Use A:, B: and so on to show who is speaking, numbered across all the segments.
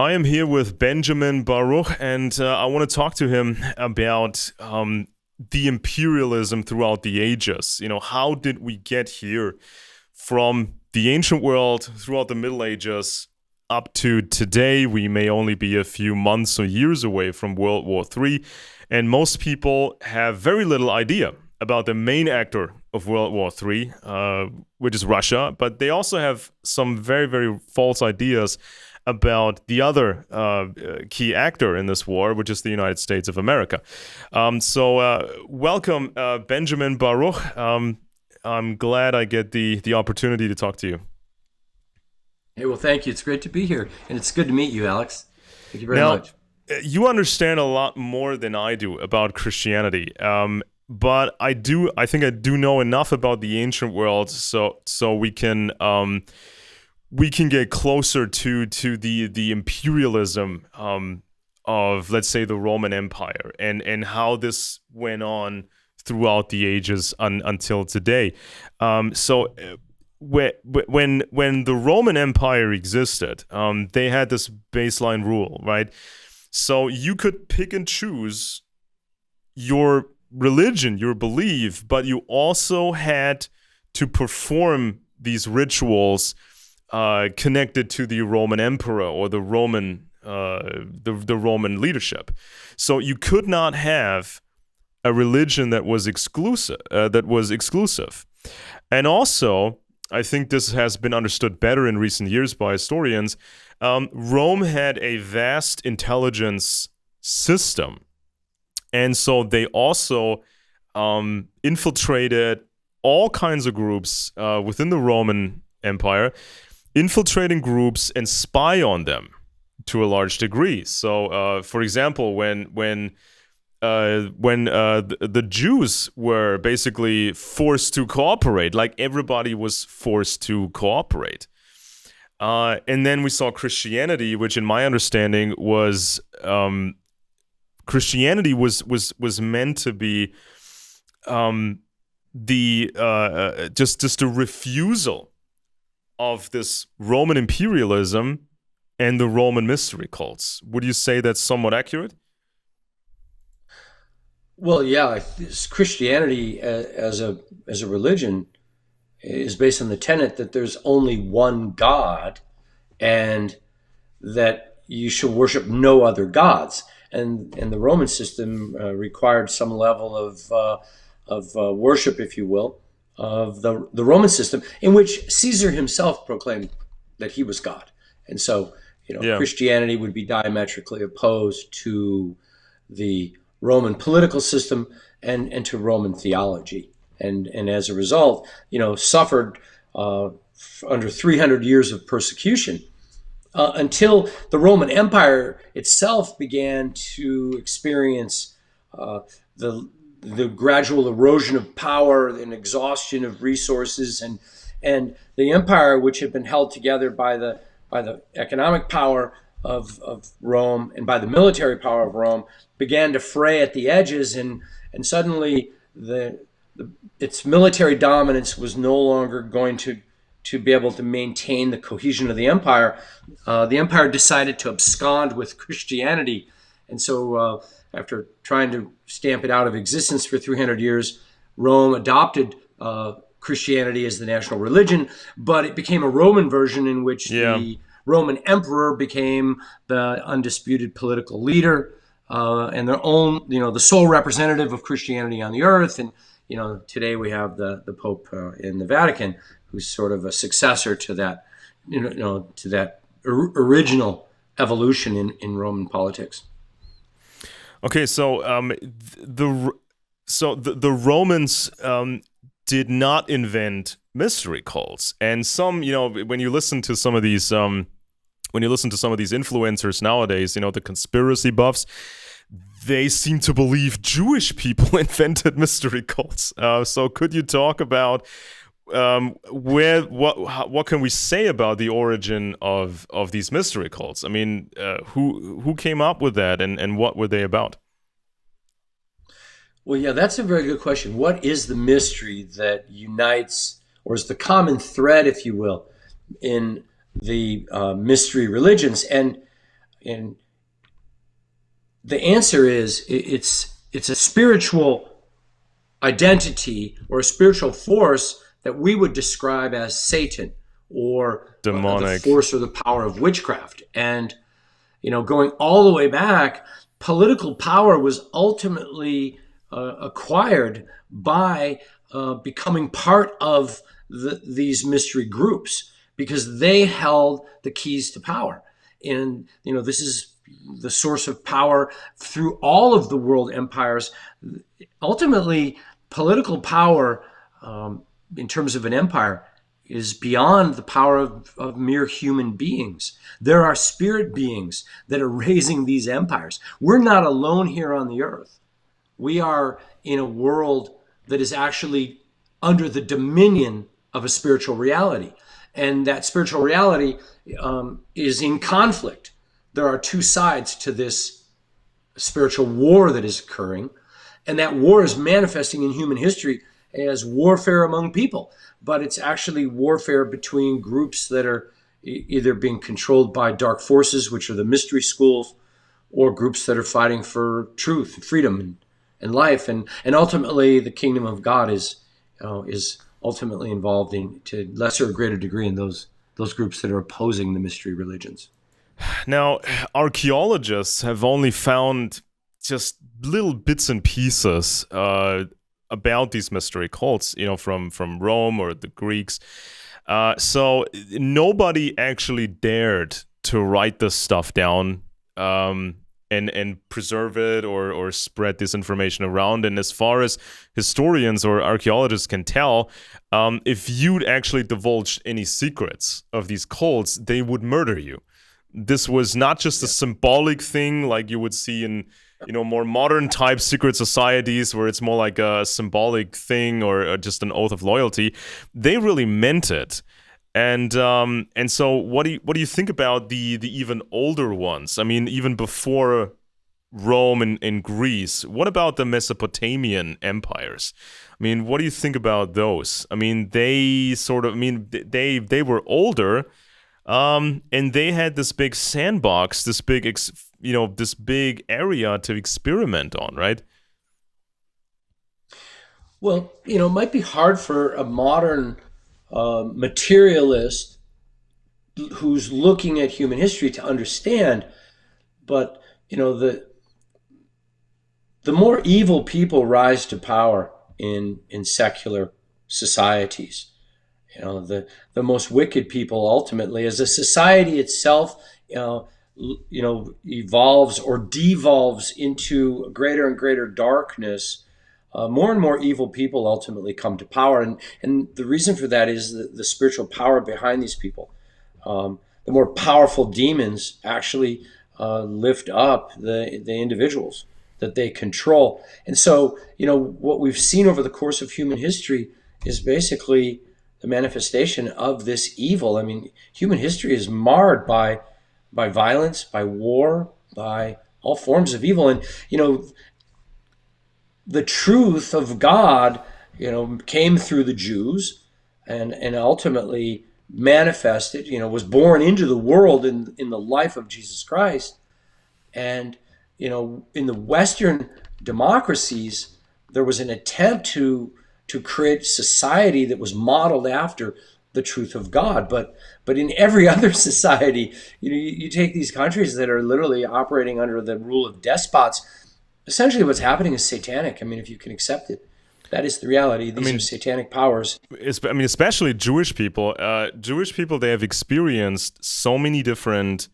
A: I am here with Benjamin Baruch, and I want to talk to him about the imperialism throughout the ages. How did we get here from the ancient world throughout the Middle Ages up to today? We may only be a few months or years away from World War III, and most people have very little idea about the main actor of World War III, which is Russia, but they also have some very, very false ideas about the other key actor in this war, which is the United States of America. Welcome, Benjamin Baruch. I'm glad I get the opportunity to talk to you.
B: Hey, well, thank you. It's great to be here, and it's good to meet you, Alex. Thank you very
A: Now,
B: much.
A: You understand a lot more than I do about Christianity, but I think I do know enough about the ancient world, so we can get closer to the imperialism of, let's say, the Roman Empire and how this went on throughout the ages until today. When the Roman Empire existed, they had this baseline rule, right? So you could pick and choose your religion, your belief, but you also had to perform these rituals connected to the Roman emperor or the Roman leadership. So you could not have a religion that was exclusive. And also, I think this has been understood better in recent years by historians. Rome had a vast intelligence system, and so they also infiltrated all kinds of groups within the Roman Empire, infiltrating groups and spy on them to a large degree. So, for example, when the Jews were basically forced to cooperate, like everybody was forced to cooperate, and then we saw Christianity, which, in my understanding, was Christianity was meant to be just a refusal of this Roman imperialism and the Roman mystery cults. Would you say that's somewhat accurate?
B: Well, yeah, Christianity as a religion is based on the tenet that there's only one God, and that you should worship no other gods. And the Roman system required some level of worship, if you will, of the Roman system, in which Caesar himself proclaimed that he was God. And so,
A: Yeah.
B: Christianity would be diametrically opposed to the Roman political system and to Roman theology. And as a result, suffered under 300 years of persecution until the Roman Empire itself began to experience the gradual erosion of power and exhaustion of resources, and the empire, which had been held together by the economic power of Rome and by the military power of Rome, began to fray at the edges, and suddenly its military dominance was no longer going to be able to maintain the cohesion of the empire. The empire decided to abscond with Christianity, and so after trying to stamp it out of existence for 300 years, Rome adopted Christianity as the national religion, but it became a Roman version in which the Roman emperor became the undisputed political leader and their own, the sole representative of Christianity on the earth. And today we have the Pope in the Vatican, who's sort of a successor to that, to that original evolution in Roman politics.
A: Okay, so the Romans did not invent mystery cults, and some, when you listen to some of these influencers nowadays, the conspiracy buffs, they seem to believe Jewish people invented mystery cults. So could you talk about what can we say about the origin of these mystery cults? I mean, who came up with that, and what were they about?
B: Well, yeah, that's a very good question. What is the mystery that unites, or is the common thread, if you will, in the mystery religions? And And the answer is it's a spiritual identity or a spiritual force that we would describe as Satan, or the
A: Demonic.
B: force or the power of witchcraft. And going all the way back, political power was ultimately acquired by becoming part of these mystery groups, because they held the keys to power. And this is the source of power through all of the world empires. Ultimately, political power, in terms of an empire, is beyond the power of mere human beings. There are spirit beings that are raising these empires. We're not alone here on the earth. We are in a world that is actually under the dominion of a spiritual reality. And that spiritual reality is in conflict. There are two sides to this spiritual war that is occurring. And that war is manifesting in human history as warfare among people. But it's actually warfare between groups that are either being controlled by dark forces, which are the mystery schools, or groups that are fighting for truth and freedom and life. And ultimately, the kingdom of God is ultimately involved in, to lesser or greater degree, in those groups that are opposing the mystery religions.
A: Now, archaeologists have only found just little bits and pieces about these mystery cults, from Rome or the Greeks. So nobody actually dared to write this stuff down and preserve it or spread this information around. And as far as historians or archaeologists can tell, if you'd actually divulged any secrets of these cults, they would murder you. This was not just a symbolic thing like you would see in more modern type secret societies, where it's more like a symbolic thing or just an oath of loyalty. They really meant it. And so what do you think about the even older ones? I mean, even before Rome and Greece, what about the Mesopotamian empires? I mean, what do you think about those? I mean, they were older, and they had this big sandbox, this big this big area to experiment on, right?
B: Well, it might be hard for a modern materialist who's looking at human history to understand, but the more evil people rise to power in secular societies, the most wicked people ultimately, as a society itself evolves or devolves into greater and greater darkness, more and more evil people ultimately come to power. And the reason for that is the spiritual power behind these people. The more powerful demons actually lift up the individuals that they control. And so, what we've seen over the course of human history is basically the manifestation of this evil. I mean, human history is marred by violence, by war, by all forms of evil. And, the truth of God, came through the Jews and ultimately manifested, was born into the world in the life of Jesus Christ. And, in the Western democracies, there was an attempt to create society that was modeled after the truth of God. But in every other society, you take these countries that are literally operating under the rule of despots. Essentially, what's happening is satanic. I mean, if you can accept it, that is the reality. These are satanic powers.
A: Especially Jewish people. Jewish people, they have experienced so many different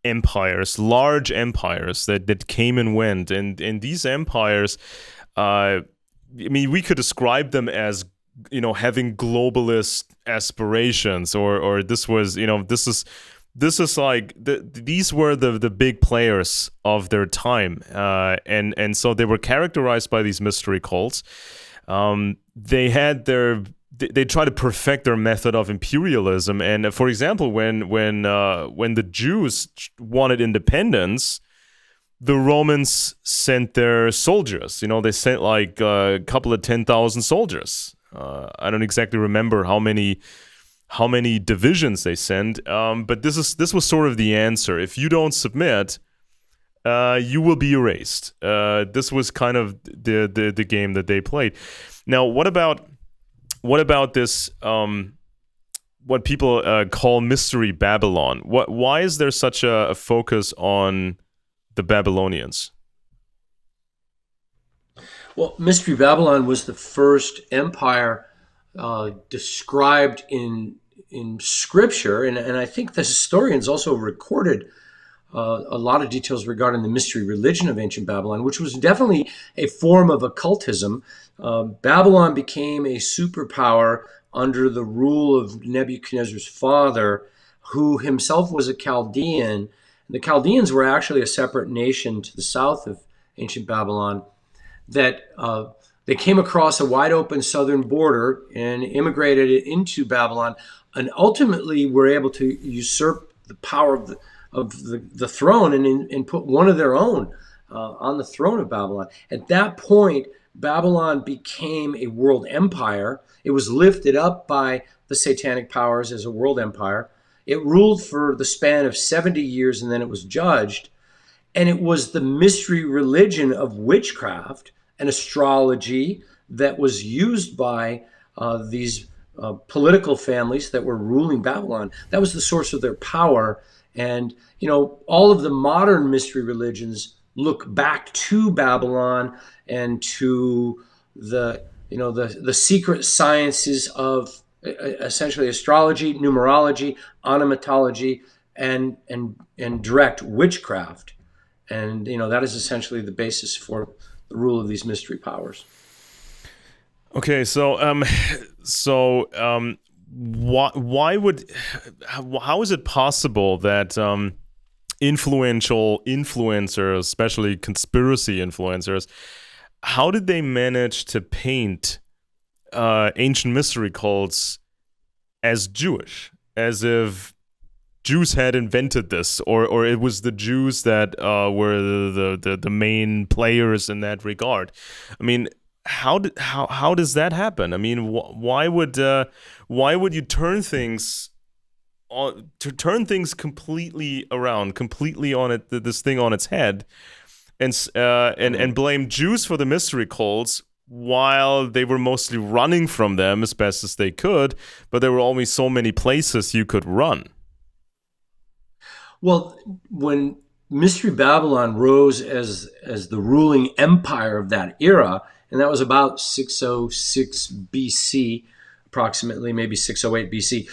A: empires, large empires that came and went, and these empires, we could describe them as having globalist aspirations, or this was this is like these were the big players of their time, and so they were characterized by these mystery cults. They try to perfect their method of imperialism. And for example, when the Jews wanted independence, the Romans sent their soldiers. They sent like a couple of 10,000 soldiers. I don't exactly remember how many how many divisions they sent. But this was sort of the answer. If you don't submit, you will be erased. This was kind of the game that they played. Now, what about this? What people call Mystery Babylon. Why is there such a focus on the Babylonians?
B: Well, Mystery Babylon was the first empire described in Scripture, and I think the historians also recorded a lot of details regarding the mystery religion of ancient Babylon, which was definitely a form of occultism. Babylon became a superpower under the rule of Nebuchadnezzar's father, who himself was a Chaldean. The Chaldeans were actually a separate nation to the south of ancient Babylon that they came across a wide open southern border and immigrated into Babylon, and ultimately were able to usurp the power of the throne and put one of their own on the throne of Babylon. At that point, Babylon became a world empire. It was lifted up by the satanic powers as a world empire. It ruled for the span of 70 years, and then it was judged. And it was the mystery religion of witchcraft and astrology that was used by these political families that were ruling Babylon. That was the source of their power. And, all of the modern mystery religions look back to Babylon and to the secret sciences of essentially astrology, numerology, onomatology, and direct witchcraft. And, that is essentially the basis for the rule of these mystery powers.
A: Okay, so how is it possible that influential influencers, especially conspiracy influencers, how did they manage to paint ancient mystery cults as Jewish, as if Jews had invented this, or it was the Jews that were the main players in that regard? I mean, how does that happen? I mean, why would you turn things completely around, completely on it, this thing on its head, and blame Jews for the mystery cults, while they were mostly running from them as best as they could, but there were only so many places you could run?
B: Well, when Mystery Babylon rose as the ruling empire of that era, and that was about 606 BC, approximately, maybe 608 BC,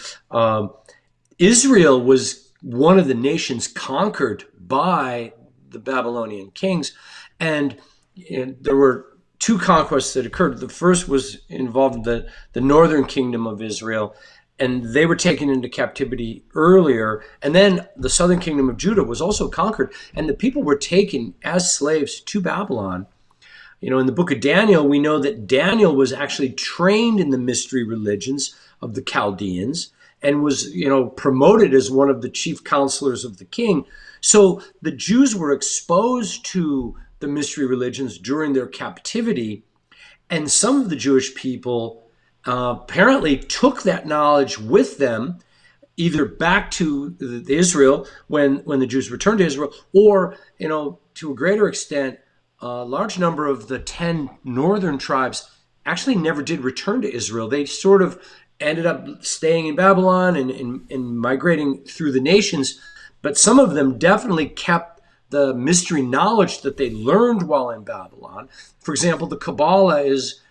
B: Israel was one of the nations conquered by the Babylonian kings, and there were two conquests that occurred. The first was involved the northern kingdom of Israel, and they were taken into captivity earlier. And then the southern kingdom of Judah was also conquered, and the people were taken as slaves to Babylon. In the book of Daniel, we know that Daniel was actually trained in the mystery religions of the Chaldeans and was, promoted as one of the chief counselors of the king. So the Jews were exposed to the mystery religions during their captivity, and some of the Jewish people apparently took that knowledge with them, either back to Israel when the Jews returned to Israel, or to a greater extent, a large number of the 10 northern tribes actually never did return to Israel. They sort of ended up staying in Babylon and migrating through the nations, but some of them definitely kept the mystery knowledge that they learned while in Babylon. For example, the Kabbalah is,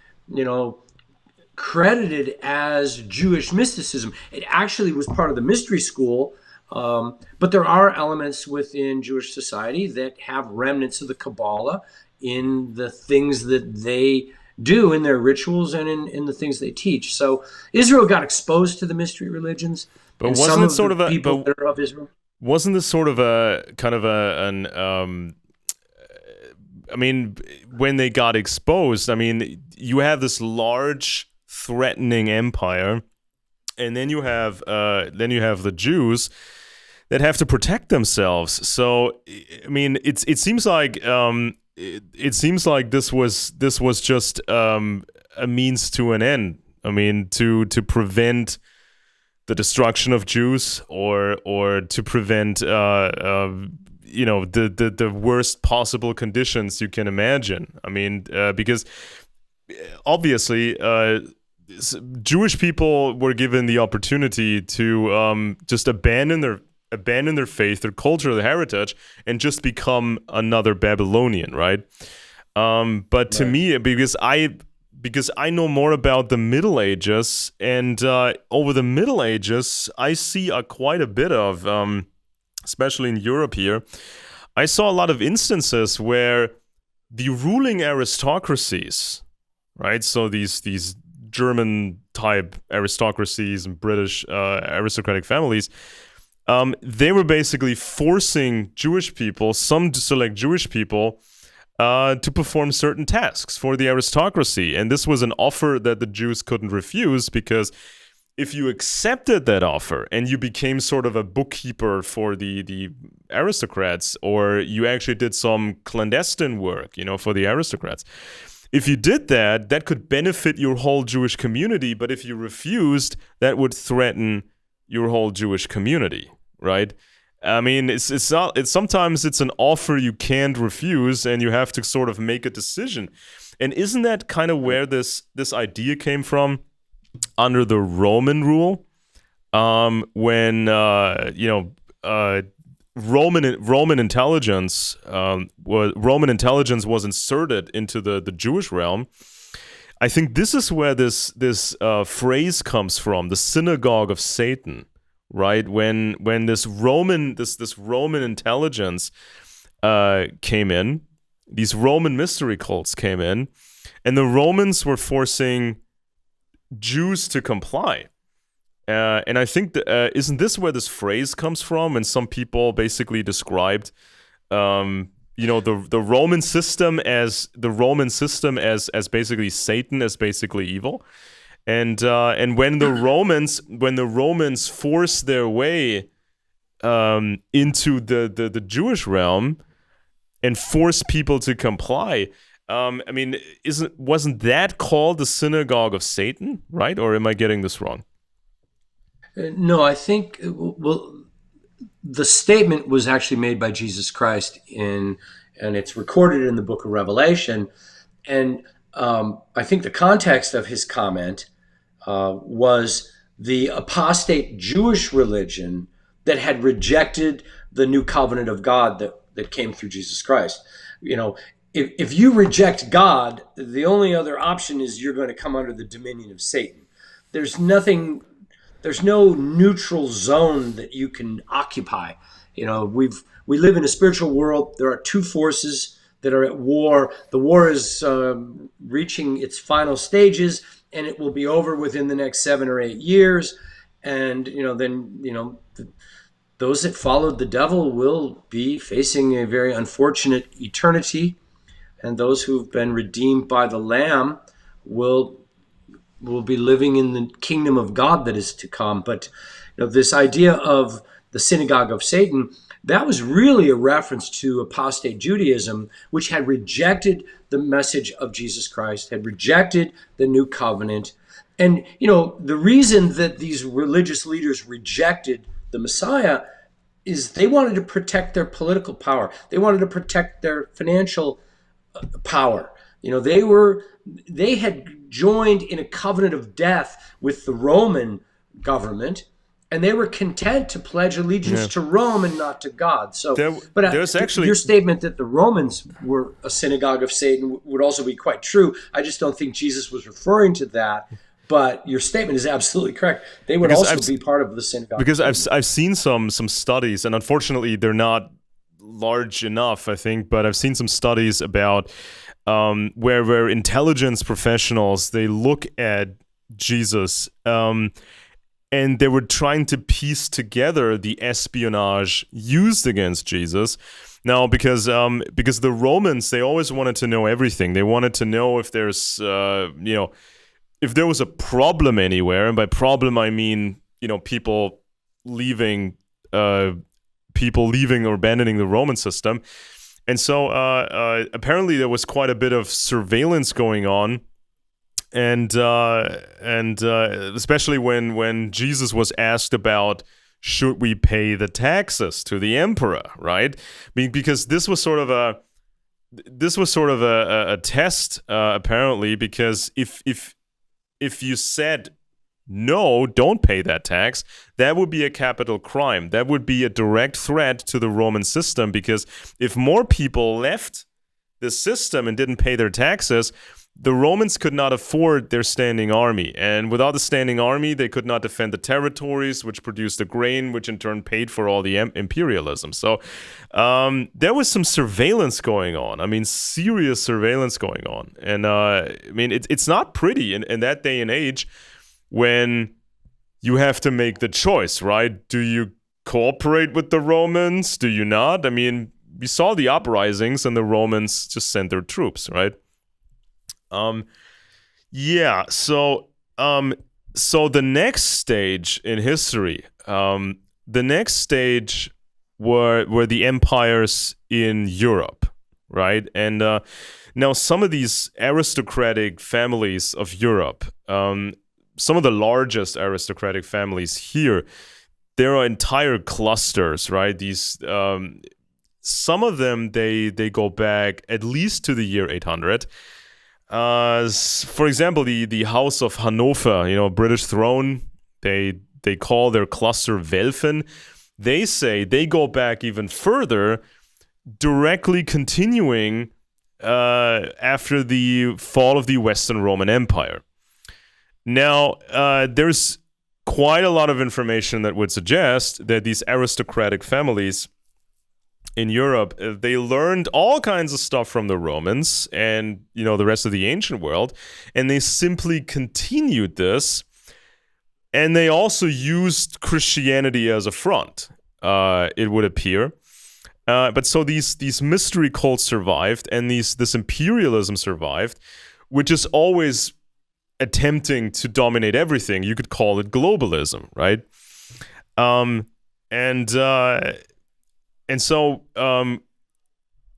B: credited as Jewish mysticism. It actually was part of the mystery school, but there are elements within Jewish society that have remnants of the Kabbalah in the things that they do in their rituals and in the things they teach. So Israel got exposed to the mystery religions.
A: But wasn't it sort of a
B: people that are of Israel?
A: Wasn't this sort of a kind of I mean, when they got exposed, I mean, you have this large threatening empire, and then you have the Jews that have to protect themselves. So I mean, it seems like this was just a means to an end. I mean, to prevent the destruction of Jews, or to prevent the worst possible conditions you can imagine. I mean, because obviously Jewish people were given the opportunity to just abandon their faith, their culture, their heritage, and just become another Babylonian, right? But to me, because I know more about the Middle Ages, and over the Middle Ages, I see quite a bit of, especially in Europe here, I saw a lot of instances where the ruling aristocracies, right? So these German type aristocracies and British aristocratic families, they were basically forcing Jewish people, some select Jewish people, to perform certain tasks for the aristocracy. And this was an offer that the Jews couldn't refuse, because if you accepted that offer and you became sort of a bookkeeper for the aristocrats, or you actually did some clandestine work, for the aristocrats, if you did that, that could benefit your whole Jewish community. But if you refused, that would threaten your whole Jewish community, right? I mean, it's sometimes it's an offer you can't refuse, and you have to sort of make a decision. And isn't that kind of where this idea came from under the Roman rule? When Roman intelligence was inserted into the Jewish realm. I think this is where this phrase comes from, the synagogue of Satan. Right, when this Roman intelligence came in, these Roman mystery cults came in, and the Romans were forcing Jews to comply. And I think isn't this where this phrase comes from? And some people basically described, the Roman system as basically Satan, as basically evil. And when the Romans forced their way into the Jewish realm and forced people to comply, wasn't that called the synagogue of Satan, right? Or am I getting this wrong?
B: No, I think the statement was actually made by Jesus Christ and it's recorded in the book of Revelation, and I think the context of his comment was the apostate Jewish religion that had rejected the new covenant of God that came through Jesus Christ. If you reject God, the only other option is you're going to come under the dominion of Satan. There's no neutral zone that you can occupy. We live in a spiritual world. There are two forces that are at war. The war is reaching its final stages, and it will be over within the next 7 or 8 years. And, those that followed the devil will be facing a very unfortunate eternity. And those who've been redeemed by the Lamb will be living in the kingdom of God that is to come. But this idea of the synagogue of Satan, that was really a reference to apostate Judaism, which had rejected the message of Jesus Christ, had rejected the new covenant. And, the reason that these religious leaders rejected the Messiah is they wanted to protect their political power. They wanted to protect their financial power. They had joined in a covenant of death with the Roman government, and they were content to pledge allegiance to Rome and not to God. So, there's actually your statement that the Romans were a synagogue of Satan would also be quite true. I just don't think Jesus was referring to that. But your statement is absolutely correct. They would be part of the synagogue.
A: Because I've seen some studies, and unfortunately they're not large enough, I think. But I've seen some studies about where intelligence professionals, they look at Jesus. And they were trying to piece together the espionage used against Jesus. Now, because the Romans, they always wanted to know everything. They wanted to know if there's, if there was a problem anywhere. And by problem, I mean, people leaving or abandoning the Roman system. And so apparently there was quite a bit of surveillance going on and especially when Jesus was asked about should we pay the taxes to the emperor, right? Because this was sort of a test, apparently, because if you said no, don't pay that tax, that would be a capital crime. That would be a direct threat to the Roman system, because if more people left the system and didn't pay their taxes, the Romans could not afford their standing army. And without the standing army, they could not defend the territories, which produced the grain, which in turn paid for all the imperialism. So there was some surveillance going on. I mean, serious surveillance going on. And it's not pretty in that day and age when you have to make the choice, right? Do you cooperate with the Romans? Do you not? I mean, we saw the uprisings and the Romans just sent their troops, right? So the next stage in history, were the empires in Europe, right? And now some of these aristocratic families of Europe, some of the largest aristocratic families here, there are entire clusters, right? These some of them they go back at least to the year 800. For example, the House of Hanover, British throne, they call their cluster Welfen. They say they go back even further, directly continuing after the fall of the Western Roman Empire. Now, there's quite a lot of information that would suggest that these aristocratic families in Europe, they learned all kinds of stuff from the Romans and, the rest of the ancient world, and they simply continued this, and they also used Christianity as a front, it would appear. But so these mystery cults survived, and this imperialism survived, which is always attempting to dominate everything. You could call it globalism, right?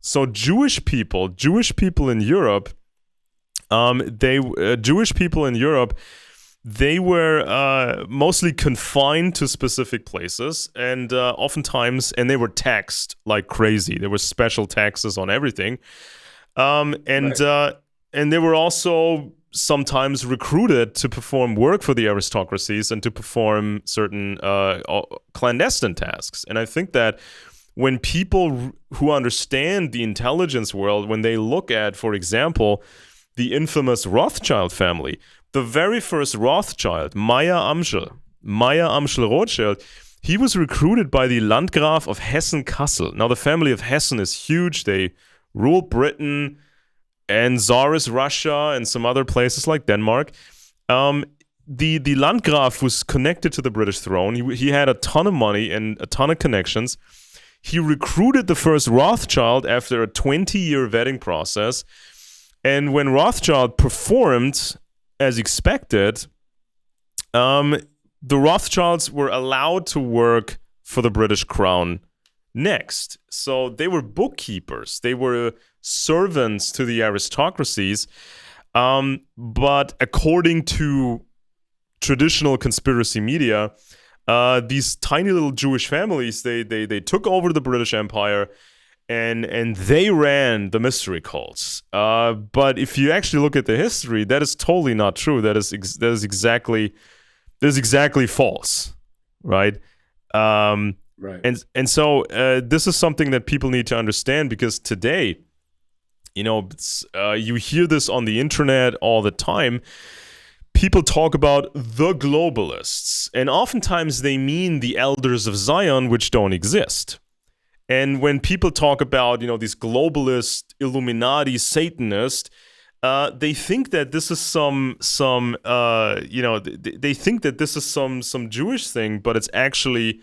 A: So Jewish people in Europe, they were mostly confined to specific places, and oftentimes, and they were taxed like crazy. There were special taxes on everything, and they were also sometimes recruited to perform work for the aristocracies and to perform certain clandestine tasks. And I think that when people who understand the intelligence world, when they look at, for example, the infamous Rothschild family, the very first Rothschild, Meyer Amschel Rothschild, he was recruited by the Landgraf of Hessen-Kassel. Now, the family of Hessen is huge. They ruled Britain and Tsarist Russia and some other places like Denmark. The Landgraf was connected to the British throne. He had a ton of money and a ton of connections. He recruited the first Rothschild after a 20-year vetting process. And when Rothschild performed as expected, the Rothschilds were allowed to work for the British crown next. So they were bookkeepers. They were servants to the aristocracies. But according to traditional conspiracy media, these tiny little Jewish families, they took over the British Empire, and they ran the mystery cults. But if you actually look at the history, that is totally not true. That is exactly false, right?
B: Right.
A: And so this is something that people need to understand, because today, you hear this on the internet all the time. People talk about the globalists, and oftentimes they mean the elders of Zion, which don't exist. And when people talk about, these globalist, Illuminati, Satanist, they think that this is some they think that this is some Jewish thing, but it's actually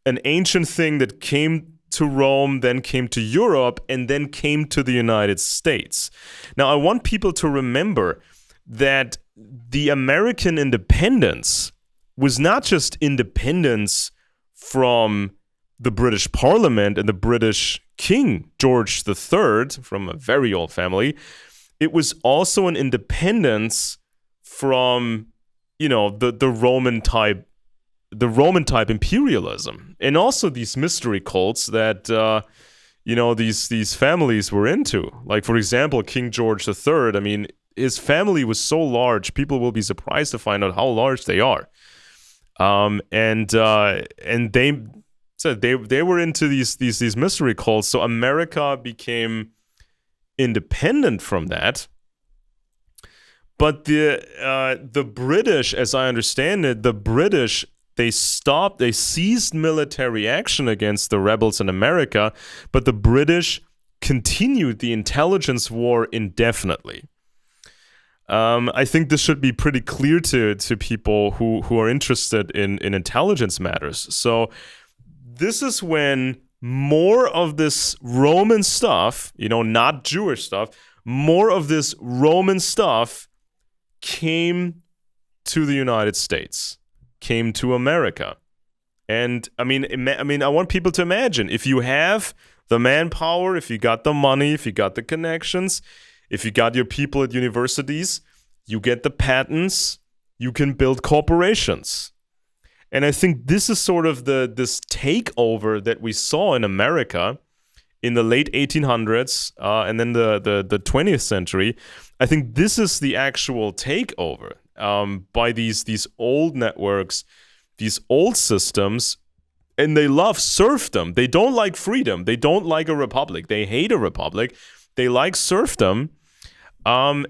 A: an ancient thing that came to Rome, then came to Europe, and then came to the United States. Now, I want people to remember that the American independence was not just independence from the British Parliament and the British King, George III, from a very old family. it was also an independence from, the Roman type imperialism, and also these mystery cults that these families were into. Like, for example, King George III. I mean, his family was so large, people will be surprised to find out how large they are. And they said they were into these mystery cults. So America became independent from that. But the British, as I understand it, the British, they ceased military action against the rebels in America, but the British continued the intelligence war indefinitely. I think this should be pretty clear to people who are interested in intelligence matters. So this is when more of this Roman stuff, not Jewish stuff, more of this Roman stuff came to the United States, came to America. And I mean, I want people to imagine, if you have the manpower, if you got the money, if you got the connections, if you got your people at universities, you get the patents, you can build corporations. And I think this is sort of this takeover that we saw in America in the late 1800s and then the 20th century. I think this is the actual takeover by these old networks, these old systems, and they love serfdom. They don't like freedom. They don't like a republic. They hate a republic. They like serfdom. And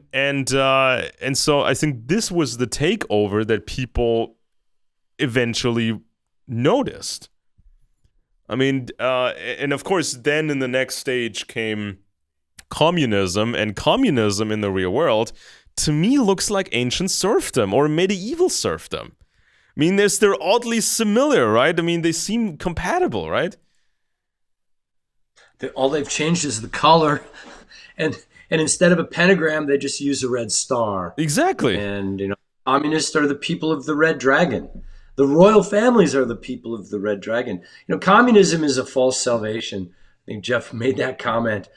A: so I think this was the takeover that people eventually noticed. I mean, and of course, then in the next stage came communism, and communism in the real world, to me, looks like ancient serfdom or medieval serfdom. I mean, they're oddly similar, right? I mean, they seem compatible, right?
B: All they've changed is the color, and instead of a pentagram, they just use a red star.
A: Exactly.
B: And communists are the people of the red dragon. The royal families are the people of the red dragon. Communism is a false salvation. I think Jeff made that comment.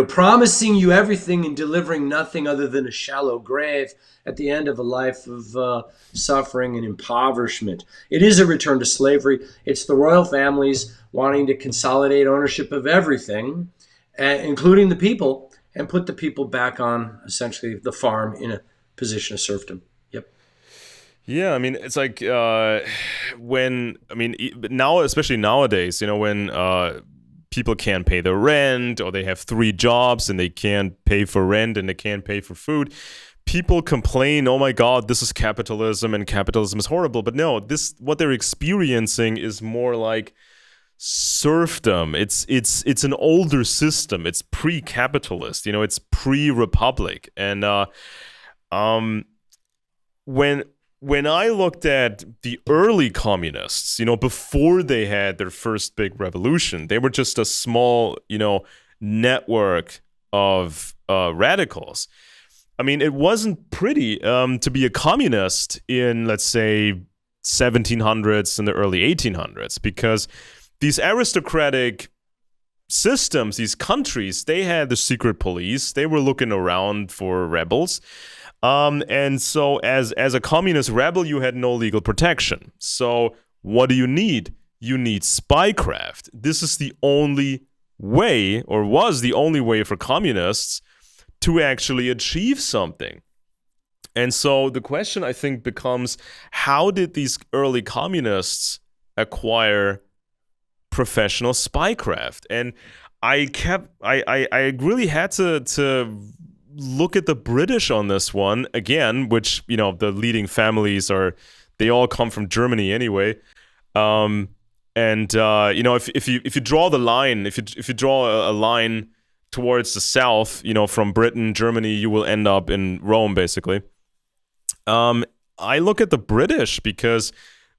B: Promising you everything and delivering nothing other than a shallow grave at the end of a life of suffering and impoverishment. It is a return to slavery. It's the royal families wanting to consolidate ownership of everything, including the people, and put the people back on essentially the farm in a position of serfdom. Yep.
A: Yeah, I mean, it's like now, especially nowadays, when people can't pay their rent, or they have 3 jobs and they can't pay for rent and they can't pay for food, people complain, oh my God, this is capitalism and capitalism is horrible. But no, what they're experiencing is more like serfdom. It's an older system. It's pre-capitalist, it's pre-republic. And when I looked at the early communists, before they had their first big revolution, they were just a small, network of radicals. I mean, it wasn't pretty to be a communist in, let's say, 1700s and the early 1800s, because these aristocratic systems, these countries, they had the secret police. They were looking around for rebels. And so as a communist rebel, you had no legal protection. So what do you need? You need spycraft. This is the only way, or was the only way, for communists to actually achieve something. And so the question, I think, becomes, how did these early communists acquire professional spycraft? And I really had to look at the British on this one again, which, the leading families they all come from Germany anyway. If you draw the line, if you draw a line towards the south, from Britain, Germany, you will end up in Rome, basically. I look at the British because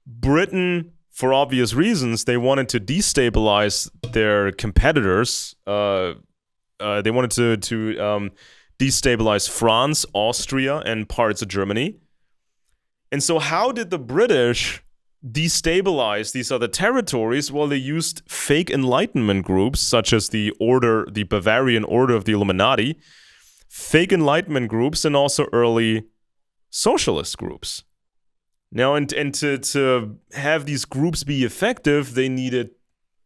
A: Britain, for obvious reasons, they wanted to destabilize their competitors. They wanted to destabilize France, Austria, and parts of Germany. And so how did the British destabilize these other territories? Well, they used fake Enlightenment groups, such as the Bavarian Order of the Illuminati, fake Enlightenment groups and also early socialist groups. Now, and to have these groups be effective, they needed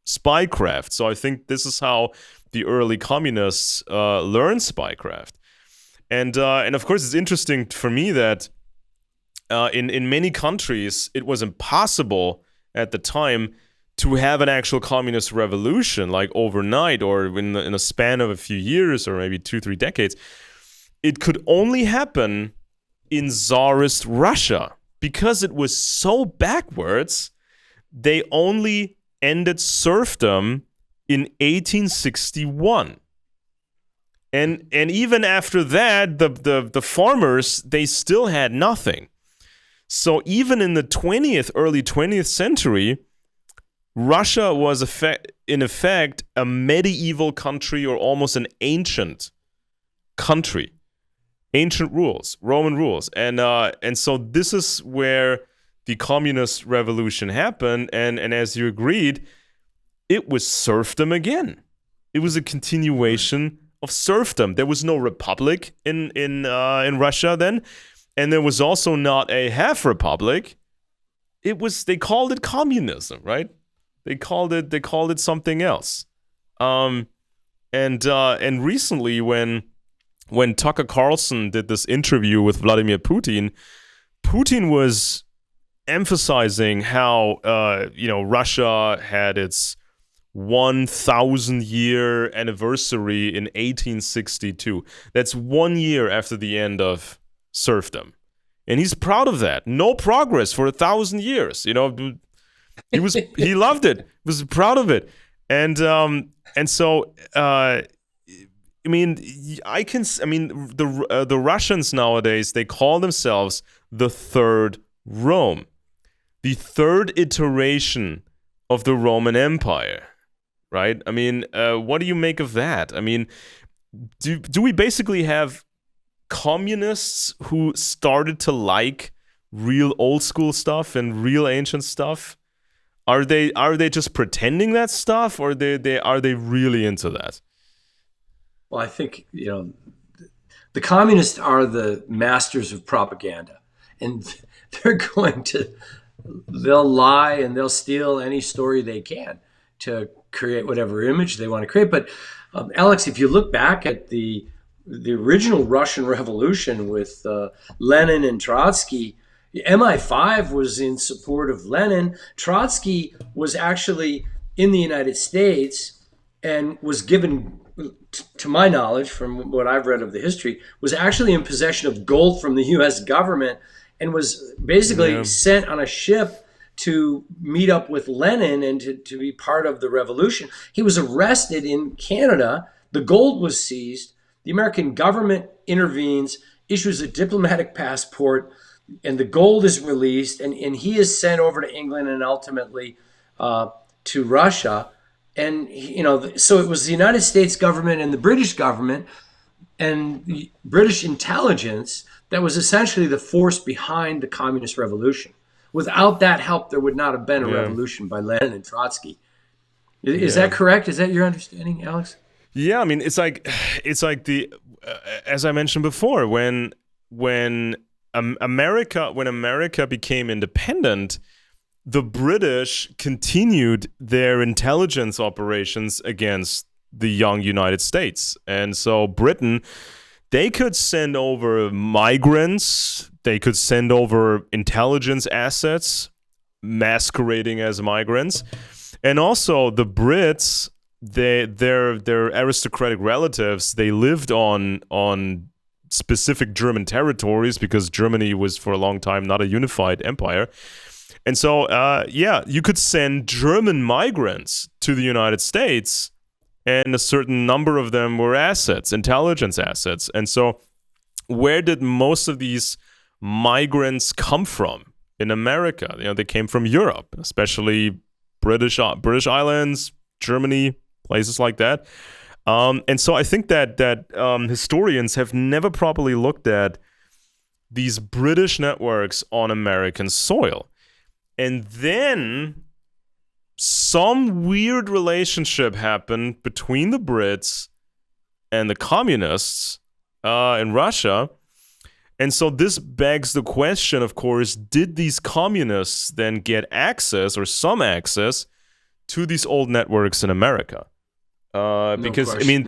A: spycraft. So I think this is how the early communists learned spycraft. And of course, it's interesting for me that in many countries, it was impossible at the time to have an actual communist revolution, like overnight or in a span of a few years or maybe 2-3 decades. It could only happen in Tsarist Russia because it was so backwards. They only ended serfdom in 1861. And even after that, the farmers, they still had nothing. So even in the early 20th century, Russia was in effect a medieval country or almost an ancient country. Ancient rules, Roman rules. And so this is where the communist revolution happened. And as you agreed, it was serfdom again. It was a continuation of serfdom. There was no republic in Russia then, and there was also not a half republic. They called it communism, right? They called it something else. And recently when Tucker Carlson did this interview with Vladimir Putin, Putin was emphasizing how Russia had its 1,000-year anniversary in 1862. That's 1 year after the end of serfdom, and he's proud of that. No progress for 1,000 years. He loved it. Was proud of it, and so. The Russians nowadays, they call themselves the Third Rome, the third iteration of the Roman Empire, right? What do you make of that? Do we basically have communists who started to like real old school stuff and real ancient stuff? Are they just pretending that stuff, or are they really into that?
B: Well, I think, the communists are the masters of propaganda, and they'll lie and they'll steal any story they can to create whatever image they want to create. But Alex, if you look back at the original Russian Revolution with Lenin and Trotsky, MI5 was in support of Lenin. Trotsky was actually in the United States and was given, to my knowledge, from what I've read of the history, was actually in possession of gold from the U.S. government and was basically sent on a ship to meet up with Lenin and to be part of the revolution. He was arrested in Canada. The gold was seized. The American government intervenes, issues a diplomatic passport, and the gold is released, and he is sent over to England and ultimately to Russia. And, so it was the United States government and the British government and the British intelligence that was essentially the force behind the communist revolution. Without that help, there would not have been a revolution by Lenin and Trotsky. Is that correct? Is that your understanding, Alex?
A: Yeah, it's like the as I mentioned before, when America became independent, the British continued their intelligence operations against the young United States. And so Britain, they could send over migrants, they could send over intelligence assets masquerading as migrants. And also the Brits, their aristocratic relatives, they lived on specific German territories because Germany was for a long time not a unified empire. And so, you could send German migrants to the United States, and a certain number of them were assets, intelligence assets. And so, where did most of these migrants come from in America? They came from Europe, especially British Islands, Germany, places like that. And so, I think that historians have never properly looked at these British networks on American soil. And then some weird relationship happened between the Brits and the communists in Russia. And so this begs the question, of course, did these communists then get access or some access to these old networks in America? Because, I mean,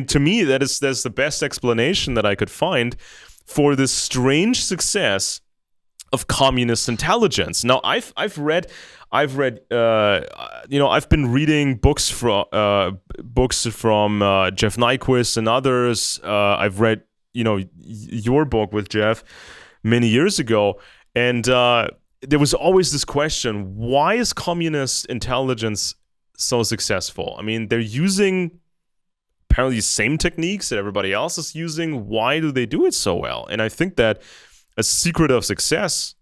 A: to me, that's the best explanation that I could find for this strange success of communist intelligence. Now, I've read, I've been reading books from Jeff Nyquist and others. I've read, your book with Jeff many years ago, and there was always this question: why is communist intelligence so successful? I mean, they're using apparently the same techniques that everybody else is using. Why do they do it so well? And I think that a secret of success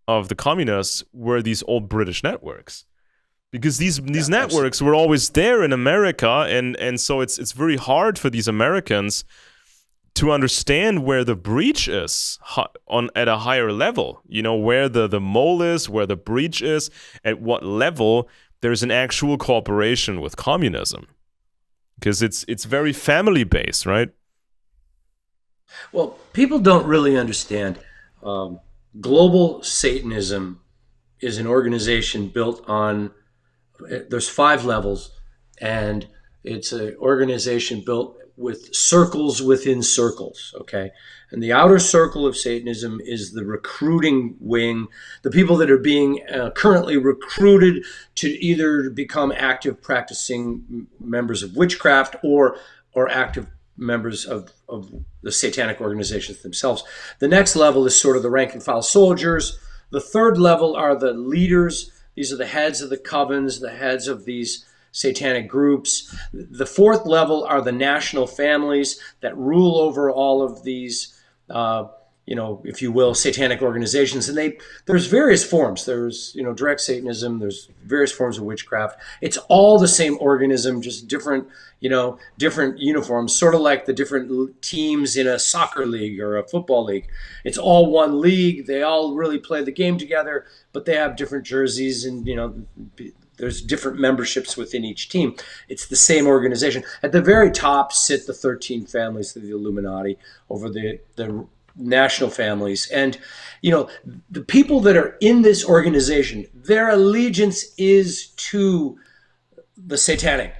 A: of the communists were these old British networks, because these networks were always there in America, and so it's very hard for these Americans to understand where the breach is at a higher level. Where the mole is, where the breach is, at what level there's an actual cooperation with communism, because it's very family based, right?
B: Well, people don't really understand. Global Satanism is an organization built on, there's 5 levels, and it's an organization built with circles within circles, okay? And the outer circle of Satanism is the recruiting wing, the people that are being currently recruited to either become active practicing members of witchcraft or active members of the satanic organizations themselves. The next level is sort of the rank and file soldiers. The third level are the leaders. These are the heads of the covens, the heads of these satanic groups. The fourth level are the national families that rule over all of these, if you will, satanic organizations. And there's various forms. There's, direct Satanism. There's various forms of witchcraft. It's all the same organism, just different uniforms, sort of like the different teams in a soccer league or a football league. It's all one league. They all really play the game together, but they have different jerseys and, there's different memberships within each team. It's the same organization. At the very top sit the 13 families of the Illuminati over the national families. And, the people that are in this organization, their allegiance is to the satanic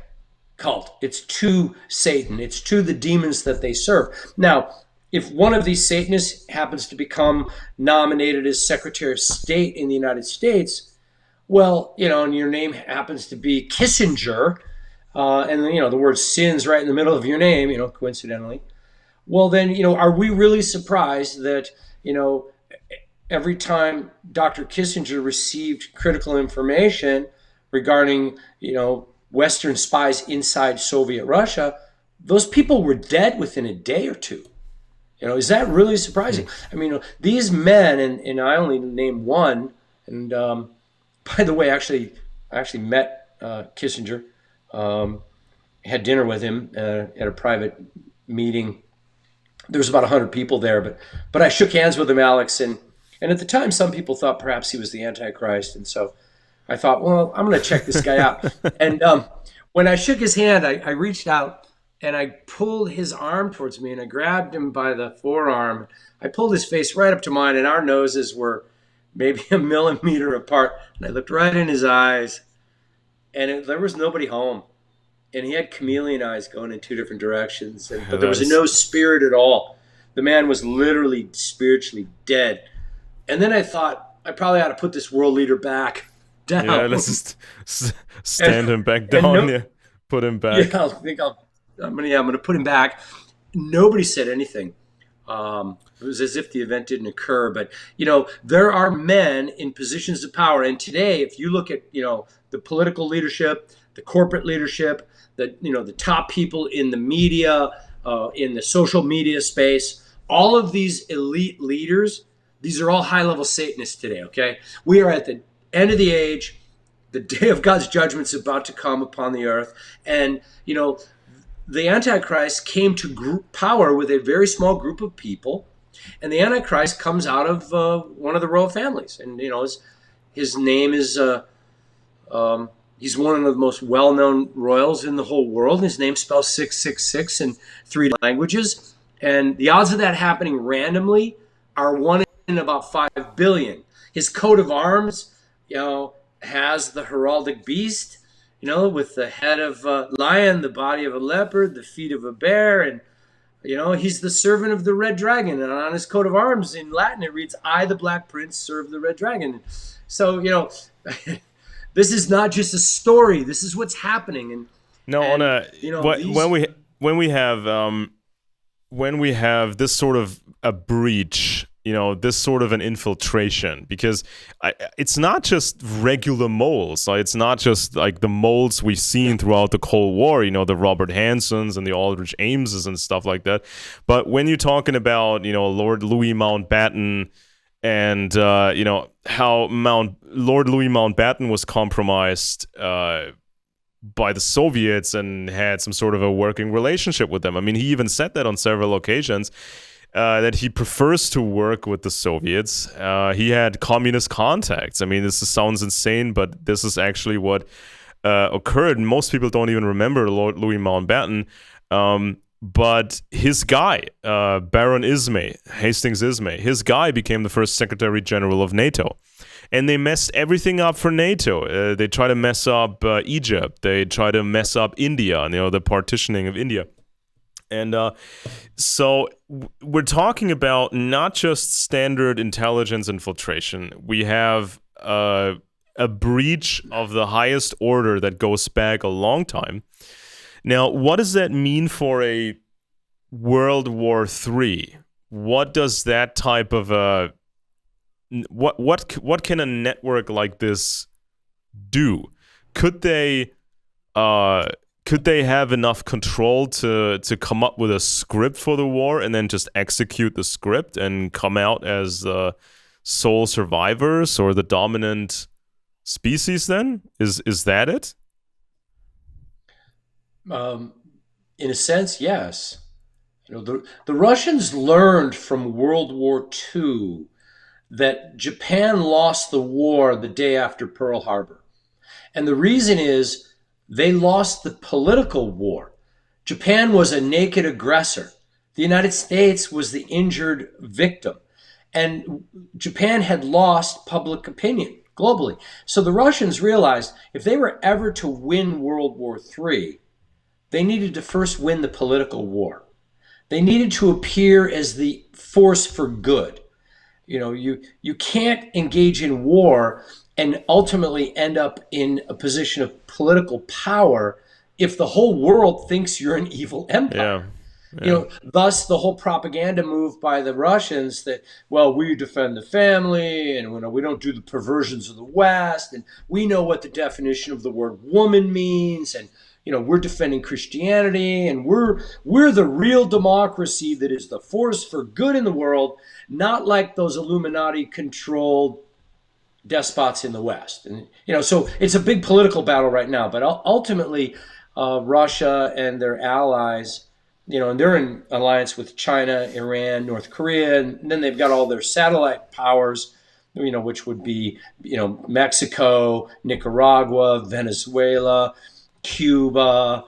B: cult. It's to Satan. It's to the demons that they serve. Now, if one of these Satanists happens to become nominated as Secretary of State in the United States, well, and your name happens to be Kissinger, and the word sin's right in the middle of your name, coincidentally. Well, then, are we really surprised that, every time Dr. Kissinger received critical information regarding, Western spies inside Soviet Russia, those people were dead within a day or two? Is that really surprising? I mean, these men, and I only named one, and by the way, I actually met Kissinger, had dinner with him at a private meeting. There was about 100 people there, but I shook hands with him, Alex, and at the time, some people thought perhaps he was the Antichrist, and so I thought, well, I'm going to check this guy out. And when I shook his hand, I reached out and I pulled his arm towards me, and I grabbed him by the forearm. I pulled his face right up to mine, and our noses were maybe a millimeter apart. And I looked right in his eyes, and there was nobody home. And he had chameleon eyes going in 2 different directions, but there was no spirit at all. The man was literally spiritually dead. And then I thought, I probably ought to put this world leader back down.
A: Yeah, let's just stand him back down. Put him back.
B: Yeah, I'm going to put him back. Nobody said anything. It was as if the event didn't occur. But, there are men in positions of power. And today, if you look at, the political leadership, the corporate leadership, the top people in the media, in the social media space, all of these elite leaders, these are all high-level Satanists today, okay? We are at the end of the age. The day of God's judgment is about to come upon the earth. And, the Antichrist came to power with a very small group of people. And the Antichrist comes out of one of the royal families. And, his name is, he's one of the most well-known royals in the whole world. His name spells 666 in 3 languages. And the odds of that happening randomly are 1 in about 5 billion. His coat of arms, has the heraldic beast, with the head of a lion, the body of a leopard, the feet of a bear, and he's the servant of the red dragon. And on his coat of arms in Latin, it reads, I, the Black Prince, serve the red dragon. So, this is not just a story. This is what's happening.
A: No,
B: and
A: on a when we have this sort of a breach, this sort of an infiltration, because it's not just regular moles. Like, it's not just like the moles we've seen throughout the Cold War, the Robert Hansons and the Aldrich Ameses and stuff like that. But when you're talking about, Lord Louis Mountbatten and, how Lord Louis Mountbatten was compromised by the Soviets and had some sort of a working relationship with them. I mean, he even said that on several occasions, that he prefers to work with the Soviets. He had communist contacts. I mean, this sounds insane, but this is actually what occurred. Most people don't even remember Lord Louis Mountbatten. But his guy, Baron Ismay, Hastings Ismay, his guy became the first Secretary General of NATO. And they messed everything up for NATO. They try to mess up Egypt. They try to mess up India, the partitioning of India. And so we're talking about not just standard intelligence infiltration. We have a breach of the highest order that goes back a long time. Now, what does that mean for a World War III? What does that type of a what can a network like this do? Could they have enough control to come up with a script for the war and then just execute the script and come out as the sole survivors or the dominant species then? Is that it?
B: In a sense, yes. The Russians learned from World War II that Japan lost the war the day after Pearl Harbor. And the reason is they lost the political war. Japan was a naked aggressor. The United States was the injured victim. And Japan had lost public opinion globally. So the Russians realized if they were ever to win World War III, they needed to first win the political war. They needed to appear as the force for good. You can't engage in war and ultimately end up in a position of political power if the whole world thinks you're an evil empire. Yeah. Thus the whole propaganda move by the Russians that, well, we defend the family and we don't do the perversions of the West, and we know what the definition of the word woman means, and we're defending Christianity, and we're the real democracy that is the force for good in the world, not like those Illuminati-controlled despots in the West. And so it's a big political battle right now. But ultimately, Russia and their allies, and they're in alliance with China, Iran, North Korea, and then they've got all their satellite powers, which would be Mexico, Nicaragua, Venezuela, Cuba,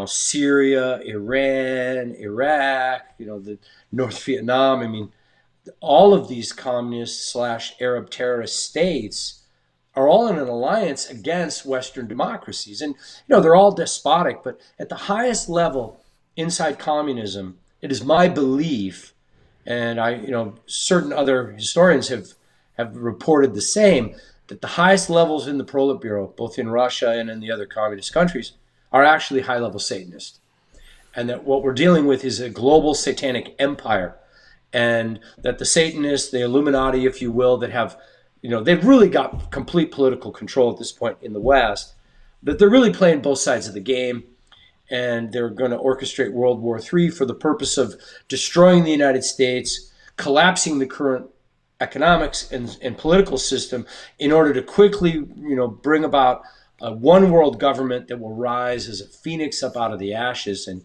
B: Syria, Iran, Iraq, the North Vietnam. I mean, all of these communist/Arab terrorist states are all in an alliance against Western democracies. And, they're all despotic, but at the highest level inside communism, it is my belief, and certain other historians have reported the same, that the highest levels in the Politburo, both in Russia and in the other communist countries, are actually high-level Satanists. And that what we're dealing with is a global satanic empire. And that the Satanists, the Illuminati, if you will, that have, they've really got complete political control at this point in the West, that they're really playing both sides of the game. And they're going to orchestrate World War III for the purpose of destroying the United States, collapsing the current economics and political system in order to quickly, bring about a one world government that will rise as a phoenix up out of the ashes. And,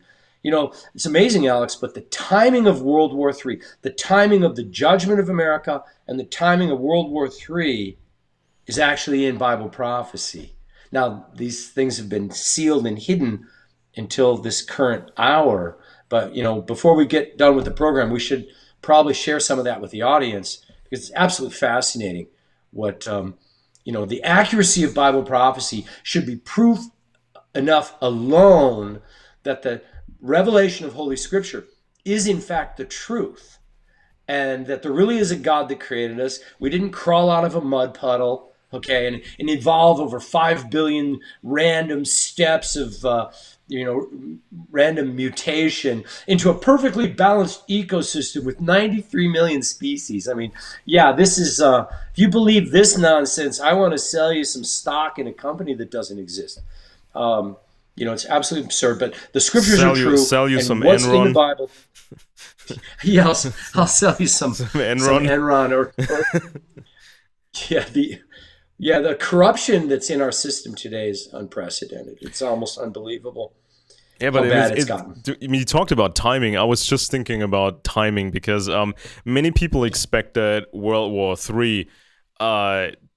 B: it's amazing, Alex, but the timing of World War III, the timing of the judgment of America, and the timing of World War III is actually in Bible prophecy. Now, these things have been sealed and hidden until this current hour, But before we get done with the program, we should probably share some of that with the audience, because it's absolutely fascinating. What the accuracy of Bible prophecy should be proof enough alone that the revelation of Holy Scripture is in fact the truth, and that there really is a God that created us. We didn't crawl out of a mud puddle, okay, and evolve over 5 billion random steps of random mutation into a perfectly balanced ecosystem with 93 million species. I mean, yeah, this is, if you believe this nonsense, I want to sell you some stock in a company that doesn't exist. It's absolutely absurd, but the scriptures are true.
A: Sell you
B: and
A: some
B: what's
A: Enron.
B: in the Bible. Yeah, I'll sell you some Enron or the corruption that's in our system today is unprecedented. It's almost unbelievable.
A: Yeah, but
B: how bad it's gotten.
A: You talked about timing. I was just thinking about timing because many people expected World War III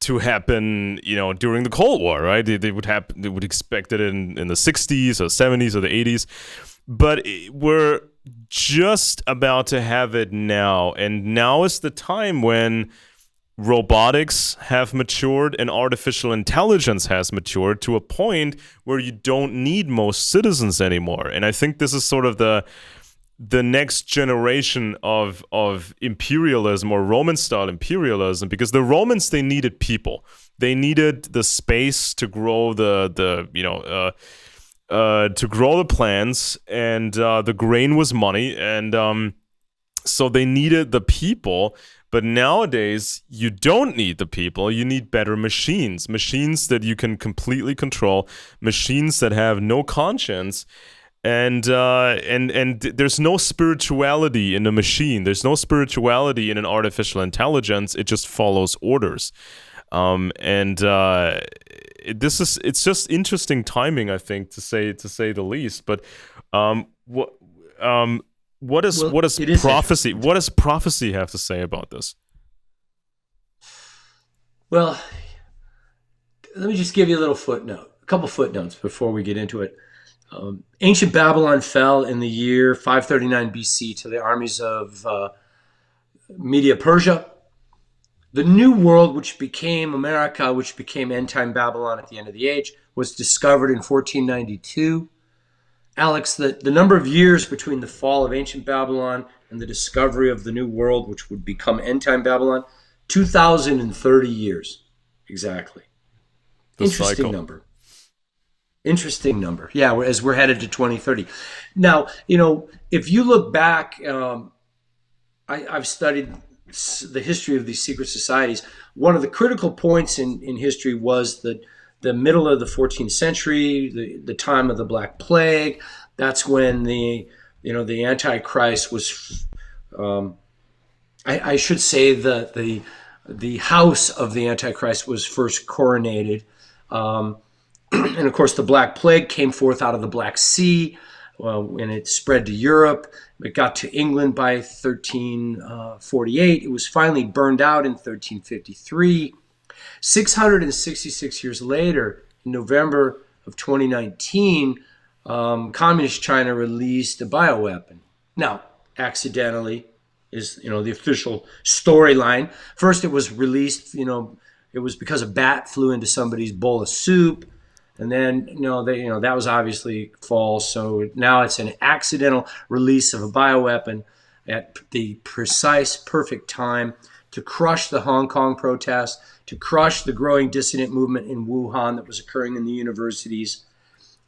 A: to happen, during the Cold War, right? They would expect it in the 60s or 70s or the 80s. But we're just about to have it now. And now is the time when robotics have matured and artificial intelligence has matured to a point where you don't need most citizens anymore. And I think this is sort of the next generation of imperialism, or Roman-style imperialism, because the Romans, they needed people. They needed the space to grow to grow the plants, and the grain was money, and so they needed the people. But nowadays, you don't need the people. You need better machines that you can completely control, machines that have no conscience. And there's no spirituality in a machine. There's no spirituality in an artificial intelligence. It just follows orders. It's just interesting timing, I think, to say the least. But what does prophecy? What does prophecy have to say about this?
B: Well, let me just give you a couple footnotes before we get into it. Ancient Babylon fell in the year 539 BC to the armies of Media Persia. The New World, which became America, which became end-time Babylon at the end of the age, was discovered in 1492. Alex, the number of years between the fall of ancient Babylon and the discovery of the New World, which would become end-time Babylon, 2,030 years, exactly. Interesting number. Interesting number. Yeah, as we're headed to 2030. Now, if you look back, I've studied the history of these secret societies. One of the critical points in history was that the middle of the 14th century, the time of the Black Plague. That's when the Antichrist was. I should say that the house of the Antichrist was first coronated. And of course, the Black Plague came forth out of the Black Sea, and it spread to Europe. It got to England by 1348. It was finally burned out in 1353. 666 years later, in November of 2019, Communist China released a bioweapon. Now, accidentally is the official storyline. First, it was released. It was because a bat flew into somebody's bowl of soup. And then, that was obviously false. So now it's an accidental release of a bioweapon at the precise, perfect time to crush the Hong Kong protests, to crush the growing dissident movement in Wuhan that was occurring in the universities,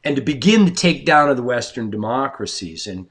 B: and to begin to take down of the Western democracies. So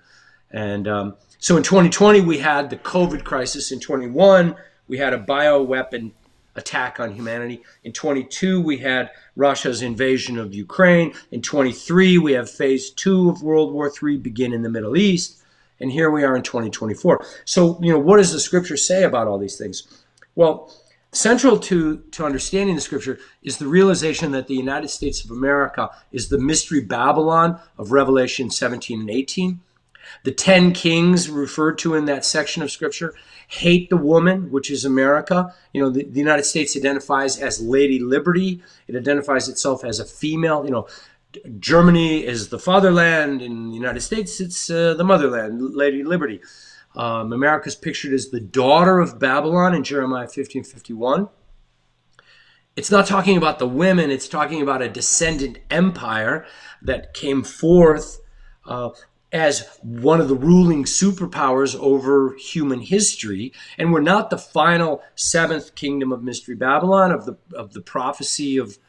B: in 2020, we had the COVID crisis. In 21, we had a bioweapon attack on humanity. In 22, we had Russia's invasion of Ukraine. In 23, we have phase 2 of World War III begin in the Middle East. And here we are in 2024. So, what does the scripture say about all these things? Well, central to understanding the scripture is the realization that the United States of America is the mystery Babylon of Revelation 17 and 18. The 10 kings referred to in that section of scripture hate the woman, which is America. The United States identifies as Lady Liberty. It identifies itself as a female. Germany is the fatherland. In the United States, it's the motherland, Lady Liberty. America's pictured as the daughter of Babylon in Jeremiah 15:51. It's not talking about the women. It's talking about a descendant empire that came forth as one of the ruling superpowers over human history. And we're not the final seventh kingdom of Mystery Babylon, of the prophecy of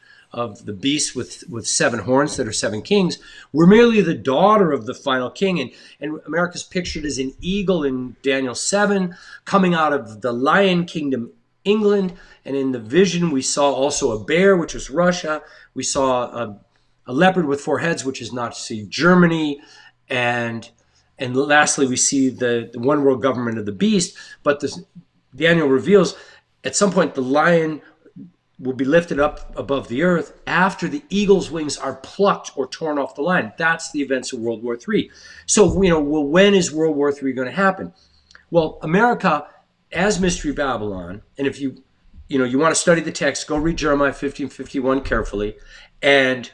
B: the beast with seven horns that are seven kings. We're merely the daughter of the final king. And America's pictured as an eagle in Daniel 7, coming out of the lion kingdom, England. And in the vision, we saw also a bear, which was Russia. We saw a leopard with four heads, which is Nazi Germany. And lastly, we see the one world government of the beast. But Daniel reveals at some point the lion will be lifted up above the earth after the eagle's wings are plucked or torn off the lion. That's the events of World War III. So, well, when is World War III going to happen? Well, America, as Mystery Babylon, and if you want to study the text, go read Jeremiah 15:51 carefully. And,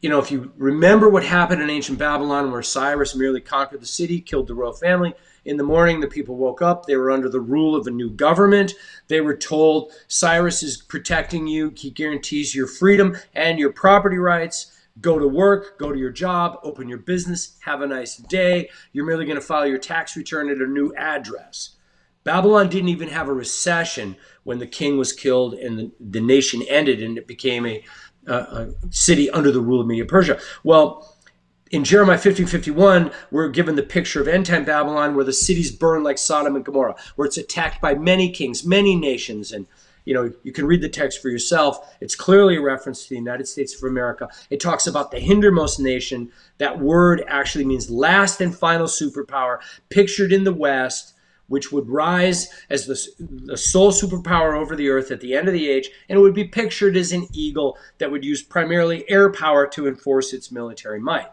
B: if you remember what happened in ancient Babylon, where Cyrus merely conquered the city, killed the royal family. In the morning, the people woke up. They were under the rule of a new government. They were told, Cyrus is protecting you. He guarantees your freedom and your property rights. Go to work, go to your job, open your business, have a nice day. You're merely going to file your tax return at a new address. Babylon didn't even have a recession when the king was killed and the nation ended and it became a city under the rule of Media-Persia. Well, in Jeremiah 15:51, we're given the picture of end-time Babylon, where the cities burn like Sodom and Gomorrah, where it's attacked by many kings, many nations. And, you can read the text for yourself. It's clearly a reference to the United States of America. It talks about the hindermost nation. That word actually means last and final superpower, pictured in the West, which would rise as the sole superpower over the earth at the end of the age, and it would be pictured as an eagle that would use primarily air power to enforce its military might.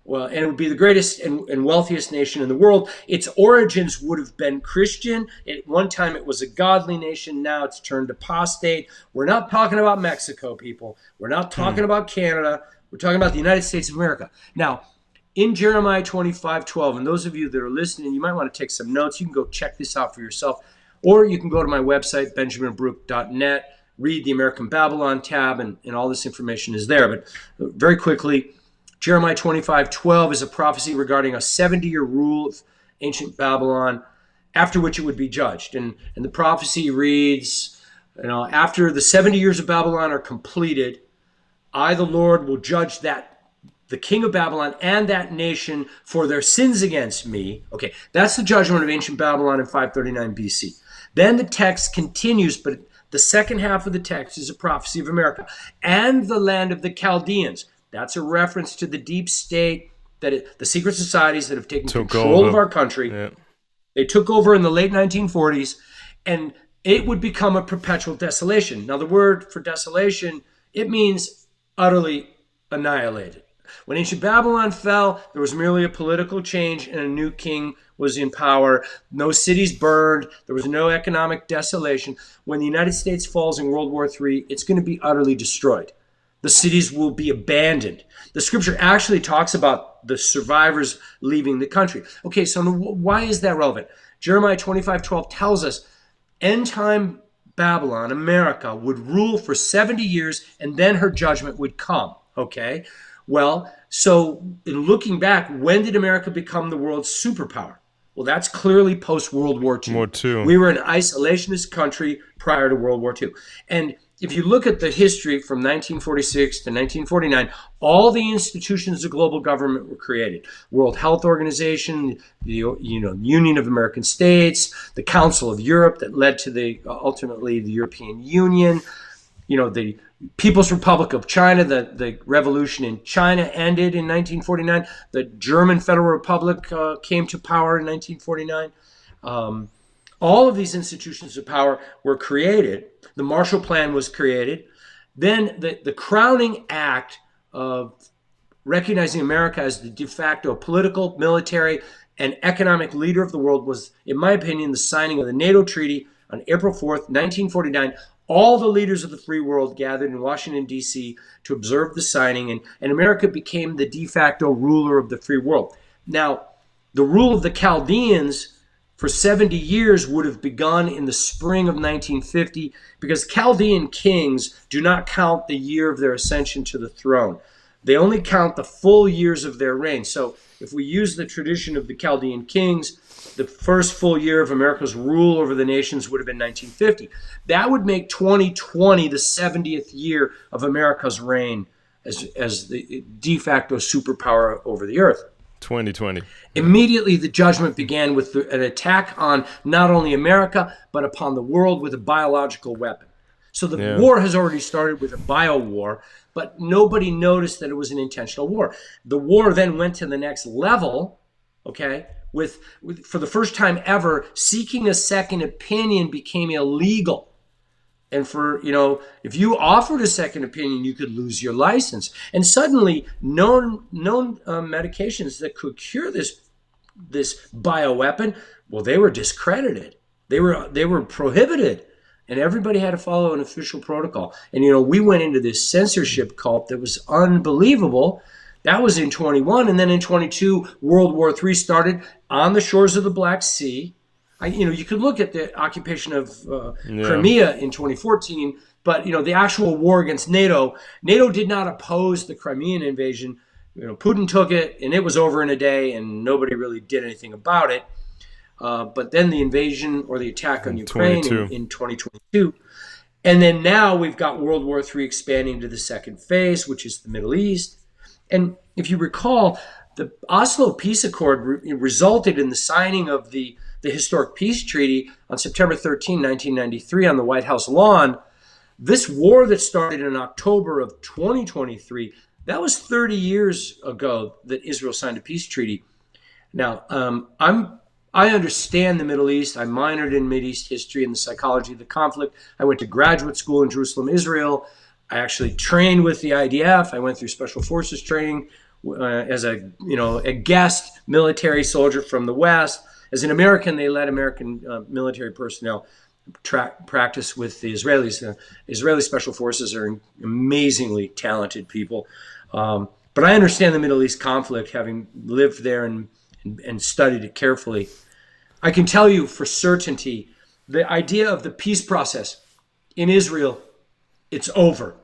B: Well, and it would be the greatest and wealthiest nation in the world. Its origins would have been Christian. At one time, it was a godly nation. Now it's turned apostate. We're not talking about Mexico, people. We're not talking about Canada. We're talking about the United States of America. Now, in Jeremiah 25:12, and those of you that are listening, you might want to take some notes. You can go check this out for yourself. Or you can go to my website, benjaminbaruch.net, read the American Babylon tab, and all this information is there. But very quickly, Jeremiah 25:12 is a prophecy regarding a 70-year rule of ancient Babylon, after which it would be judged. And the prophecy reads, after the 70 years of Babylon are completed, I, the Lord, will judge the king of Babylon and that nation for their sins against me. Okay, that's the judgment of ancient Babylon in 539 BC. Then the text continues, but the second half of the text is a prophecy of America and the land of the Chaldeans. That's a reference to the deep state, the secret societies that have taken control of our country. Yeah. They took over in the late 1940s, and it would become a perpetual desolation. Now, the word for desolation, it means utterly annihilated. When ancient Babylon fell, there was merely a political change and a new king was in power. No cities burned. There was no economic desolation. When the United States falls in World War III, it's going to be utterly destroyed. The cities will be abandoned. The scripture actually talks about the survivors leaving the country. Okay, so why is that relevant? Jeremiah 25:12 tells us end-time Babylon, America, would rule for 70 years and then her judgment would come. Okay? Well, so in looking back, when did America become the world's superpower? Well, that's clearly post-World War II. We were an isolationist country prior to World War II. And if you look at the history from 1946 to 1949, all the institutions of global government were created. World Health Organization, the Union of American States, the Council of Europe that led to ultimately the European Union, the People's Republic of China, the revolution in China ended in 1949. The German Federal Republic came to power in 1949. All of these institutions of power were created. The Marshall Plan was created. Then the crowning act of recognizing America as the de facto political, military, and economic leader of the world was, in my opinion, the signing of the NATO Treaty on April 4th, 1949, All the leaders of the free world gathered in Washington, D.C. to observe the signing, and America became the de facto ruler of the free world. Now, the rule of the Chaldeans for 70 years would have begun in the spring of 1950, because Chaldean kings do not count the year of their ascension to the throne. They only count the full years of their reign. So if we use the tradition of the Chaldean kings, the first full year of America's rule over the nations would have been 1950. That would make 2020 the 70th year of America's reign as the de facto superpower over the earth.
A: 2020.
B: Immediately, the judgment began with an attack on not only America, but upon the world with a biological weapon. So the war has already started with a bio war, but nobody noticed that it was an intentional war. The war then went to the next level, okay, with for the first time ever, seeking a second opinion became illegal. And if you offered a second opinion, you could lose your license. And suddenly, known medications that could cure this bioweapon, well, they were discredited. They were prohibited, and everybody had to follow an official protocol. And we went into this censorship cult that was unbelievable. That was in 21, and then in 22, World War III started on the shores of the Black Sea. You could look at the occupation of Crimea in 2014, but the actual war against NATO did not oppose the Crimean invasion. Putin took it, and it was over in a day, and nobody really did anything about it. But then the invasion or the attack on Ukraine in 2022, and then now we've got World War III expanding to the second phase, which is the Middle East. And if you recall, the Oslo Peace Accord resulted in the signing of the historic peace treaty on September 13, 1993 on the White House lawn. This war that started in October of 2023, that was 30 years ago that Israel signed a peace treaty. Now, I understand the Middle East. I minored in Mideast history and the psychology of the conflict. I went to graduate school in Jerusalem, Israel. I actually trained with the IDF. I went through special forces training as a guest military soldier from the West. As an American, they let American military personnel practice with the Israelis. Israeli special forces are amazingly talented people. But I understand the Middle East conflict, having lived there and studied it carefully. I can tell you for certainty, the idea of the peace process in Israel, it's over.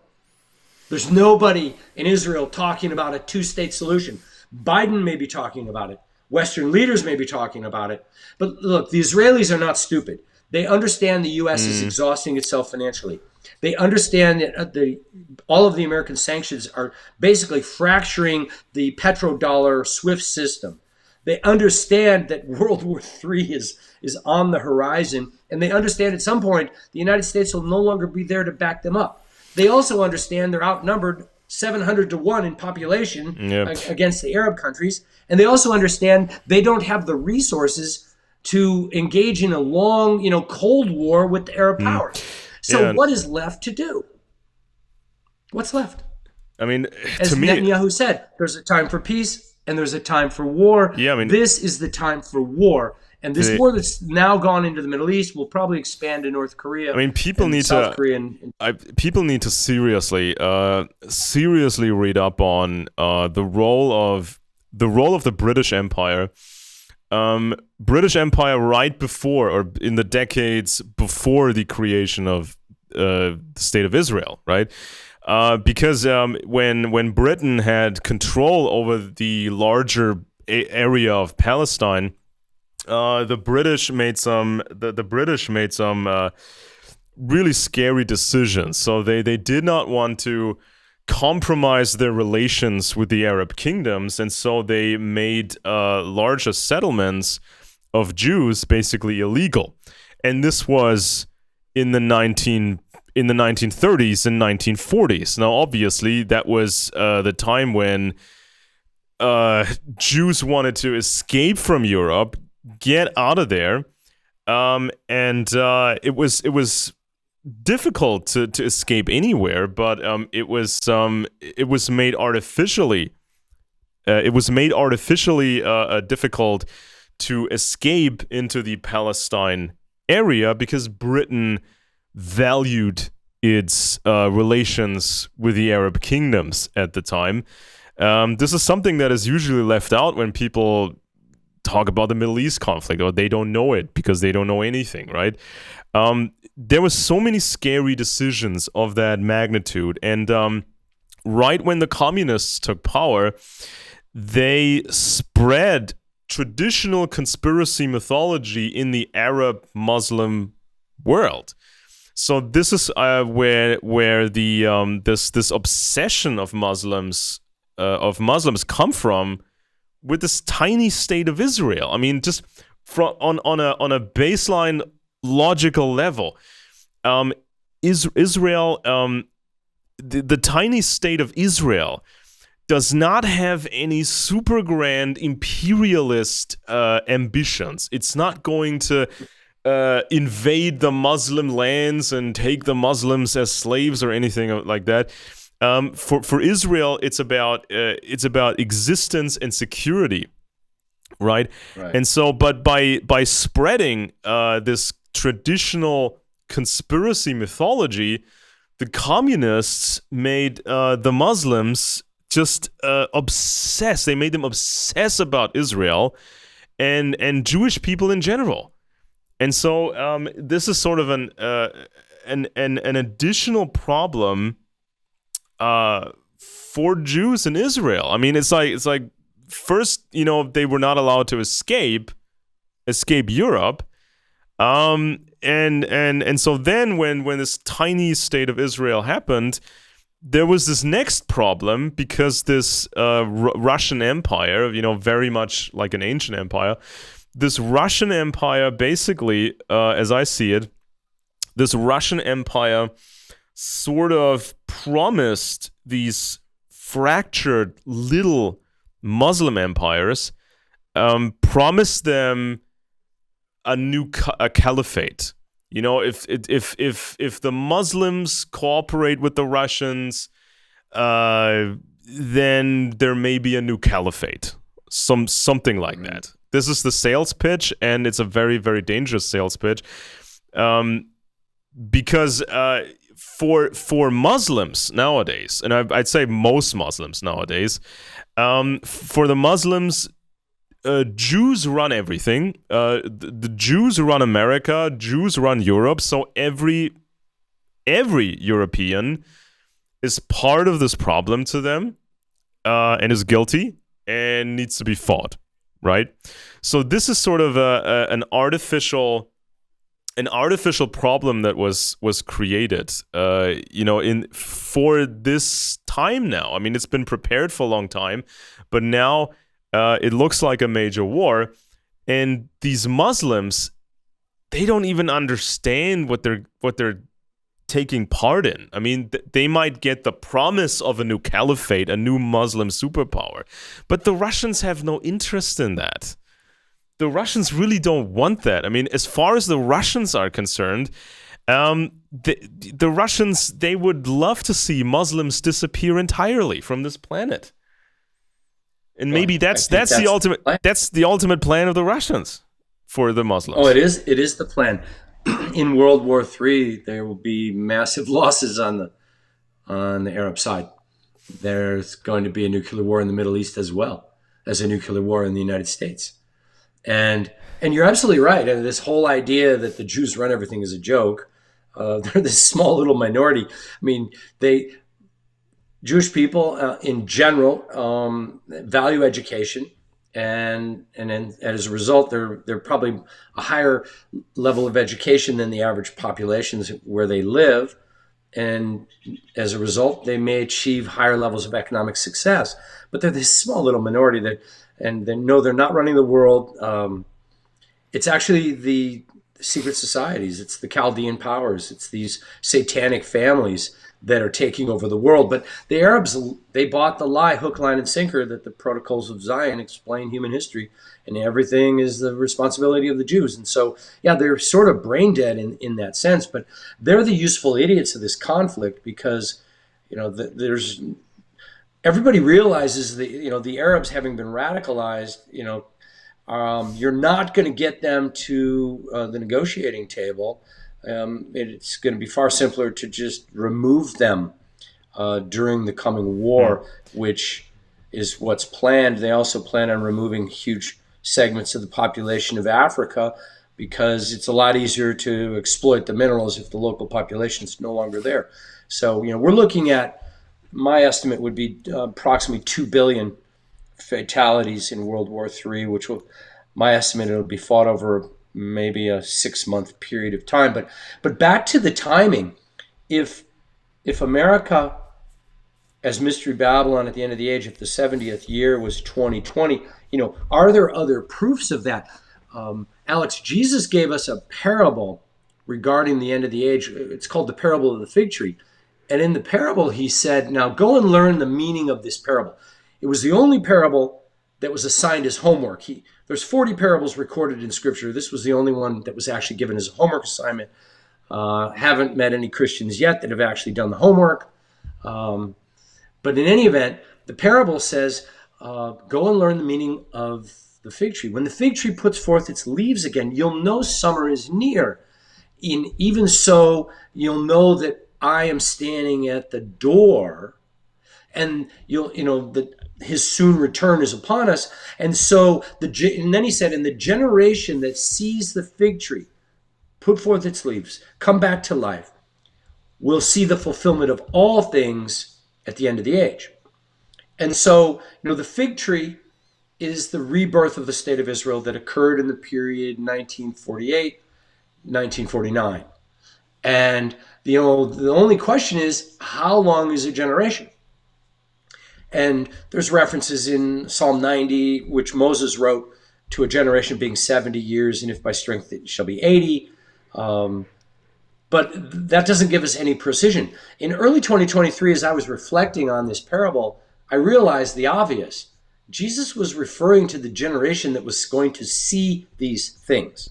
B: There's nobody in Israel talking about a two-state solution. Biden may be talking about it. Western leaders may be talking about it. But look, the Israelis are not stupid. They understand the U.S. is exhausting itself financially. They understand that all of the American sanctions are basically fracturing the petrodollar SWIFT system. They understand that World War III is on the horizon, and they understand at some point the United States will no longer be there to back them up. They also understand they're outnumbered 700 to 1 in population against the Arab countries, and they also understand they don't have the resources to engage in a long, Cold War with the Arab powers. So what is left to do? What's left?
A: I mean,
B: as Netanyahu said, there's a time for peace and there's a time for war. This is the time for war. And this war that's now gone into the Middle East will probably expand to North Korea.
A: I mean, people need to seriously read up on the role of the British Empire. British Empire right before, or in the decades before the creation of the State of Israel, right? Because when Britain had control over the larger area of Palestine, the British made some really scary decisions. So they did not want to compromise their relations with the Arab kingdoms, and so they made larger settlements of Jews basically illegal. And this was in the 1930s and 1940s. Now, obviously, that was the time when Jews wanted to escape from Europe, get out of there, and it was difficult to escape anywhere, but it was made artificially difficult to escape into the Palestine area because Britain valued its relations with the Arab kingdoms at the time. This is something that is usually left out when people talk about the Middle East conflict, or they don't know it because they don't know anything, right? There were so many scary decisions of that magnitude, and right when the communists took power, they spread traditional conspiracy mythology in the Arab Muslim world. So this is where the this obsession of Muslims come from, with this tiny state of Israel. I mean, just on a baseline logical level, Israel, the tiny state of Israel does not have any super grand imperialist ambitions. It's not going to invade the Muslim lands and take the Muslims as slaves or anything like that. For Israel, it's about existence and security, right? And so, but by spreading this traditional conspiracy mythology, the communists made the Muslims just obsess. They made them obsess about Israel and Jewish people in general. And so this is sort of an additional problem for Jews in Israel. I mean, it's like first, they were not allowed to escape Europe, and so then when this tiny state of Israel happened, there was this next problem, because this Russian Empire, very much like an ancient empire, this Russian Empire basically, as I see it, this Russian Empire sort of promised these fractured little Muslim empires, promised them a caliphate. If the Muslims cooperate with the Russians, then there may be a new caliphate, something like that. This is the sales pitch, and it's a very, very dangerous sales pitch, because for Muslims nowadays, and I'd say most Muslims nowadays, for the Muslims, Jews run everything. The Jews run America. Jews run Europe. So every European is part of this problem to them, and is guilty and needs to be fought, right? So this is sort of an artificial problem that was created, for this time now. I mean, it's been prepared for a long time, but now it looks like a major war, and these Muslims, they don't even understand what they're taking part in. I mean, they might get the promise of a new caliphate, a new Muslim superpower, but the Russians have no interest in that. The Russians really don't want that. I mean, as far as the Russians are concerned, the Russians, they would love to see Muslims disappear entirely from this planet. And maybe that's the ultimate plan of the Russians for the Muslims.
B: Oh, it is the plan. In World War III, there will be massive losses on the Arab side. There's going to be a nuclear war in the Middle East as well as a nuclear war in the United States. And you're absolutely right. And this whole idea that the Jews run everything is a joke. They're this small little minority. I mean, Jewish people in general value education, and as a result, they're probably a higher level of education than the average populations where they live, and as a result, they may achieve higher levels of economic success. But they're this small little minority they're not running the world. It's actually the secret societies. It's the Chaldean powers. It's these satanic families that are taking over the world. But the Arabs, they bought the lie, hook, line, and sinker, that the protocols of Zion explain human history, and everything is the responsibility of the Jews. And so, yeah, they're sort of brain dead in that sense, but they're the useful idiots of this conflict, because, there's everybody realizes that, the Arabs, having been radicalized, you're not going to get them to the negotiating table It's going to be far simpler to just remove them during the coming war, which is what's planned. They also plan on removing huge segments of the population of Africa because it's a lot easier to exploit the minerals if the local population is no longer there. So, we're looking at, my estimate would be approximately 2 billion fatalities in World War III, which will, my estimate, it'll be fought over maybe a 6-month period of time. But back to the timing, if America, as Mystery Babylon at the end of the age, if the 70th year was 2020, are there other proofs of that? Alex, Jesus gave us a parable regarding the end of the age. It's called the parable of the fig tree. And in the parable, he said, now go and learn the meaning of this parable. It was the only parable that was assigned as homework. There's 40 parables recorded in Scripture. This was the only one that was actually given as a homework assignment. Haven't met any Christians yet that have actually done the homework. But in any event, the parable says, go and learn the meaning of the fig tree. When the fig tree puts forth its leaves again, you'll know summer is near. Even so, you'll know that I am standing at the door, and his soon return is upon us. And so, and then he said, in the generation that sees the fig tree put forth its leaves, come back to life, will see the fulfillment of all things at the end of the age. And so, the fig tree is the rebirth of the state of Israel that occurred in the period 1948, 1949. And, the only question is, how long is a generation? And there's references in Psalm 90, which Moses wrote, to a generation being 70 years, and if by strength it shall be 80. But that doesn't give us any precision. In early 2023, as I was reflecting on this parable, I realized the obvious. Jesus was referring to the generation that was going to see these things.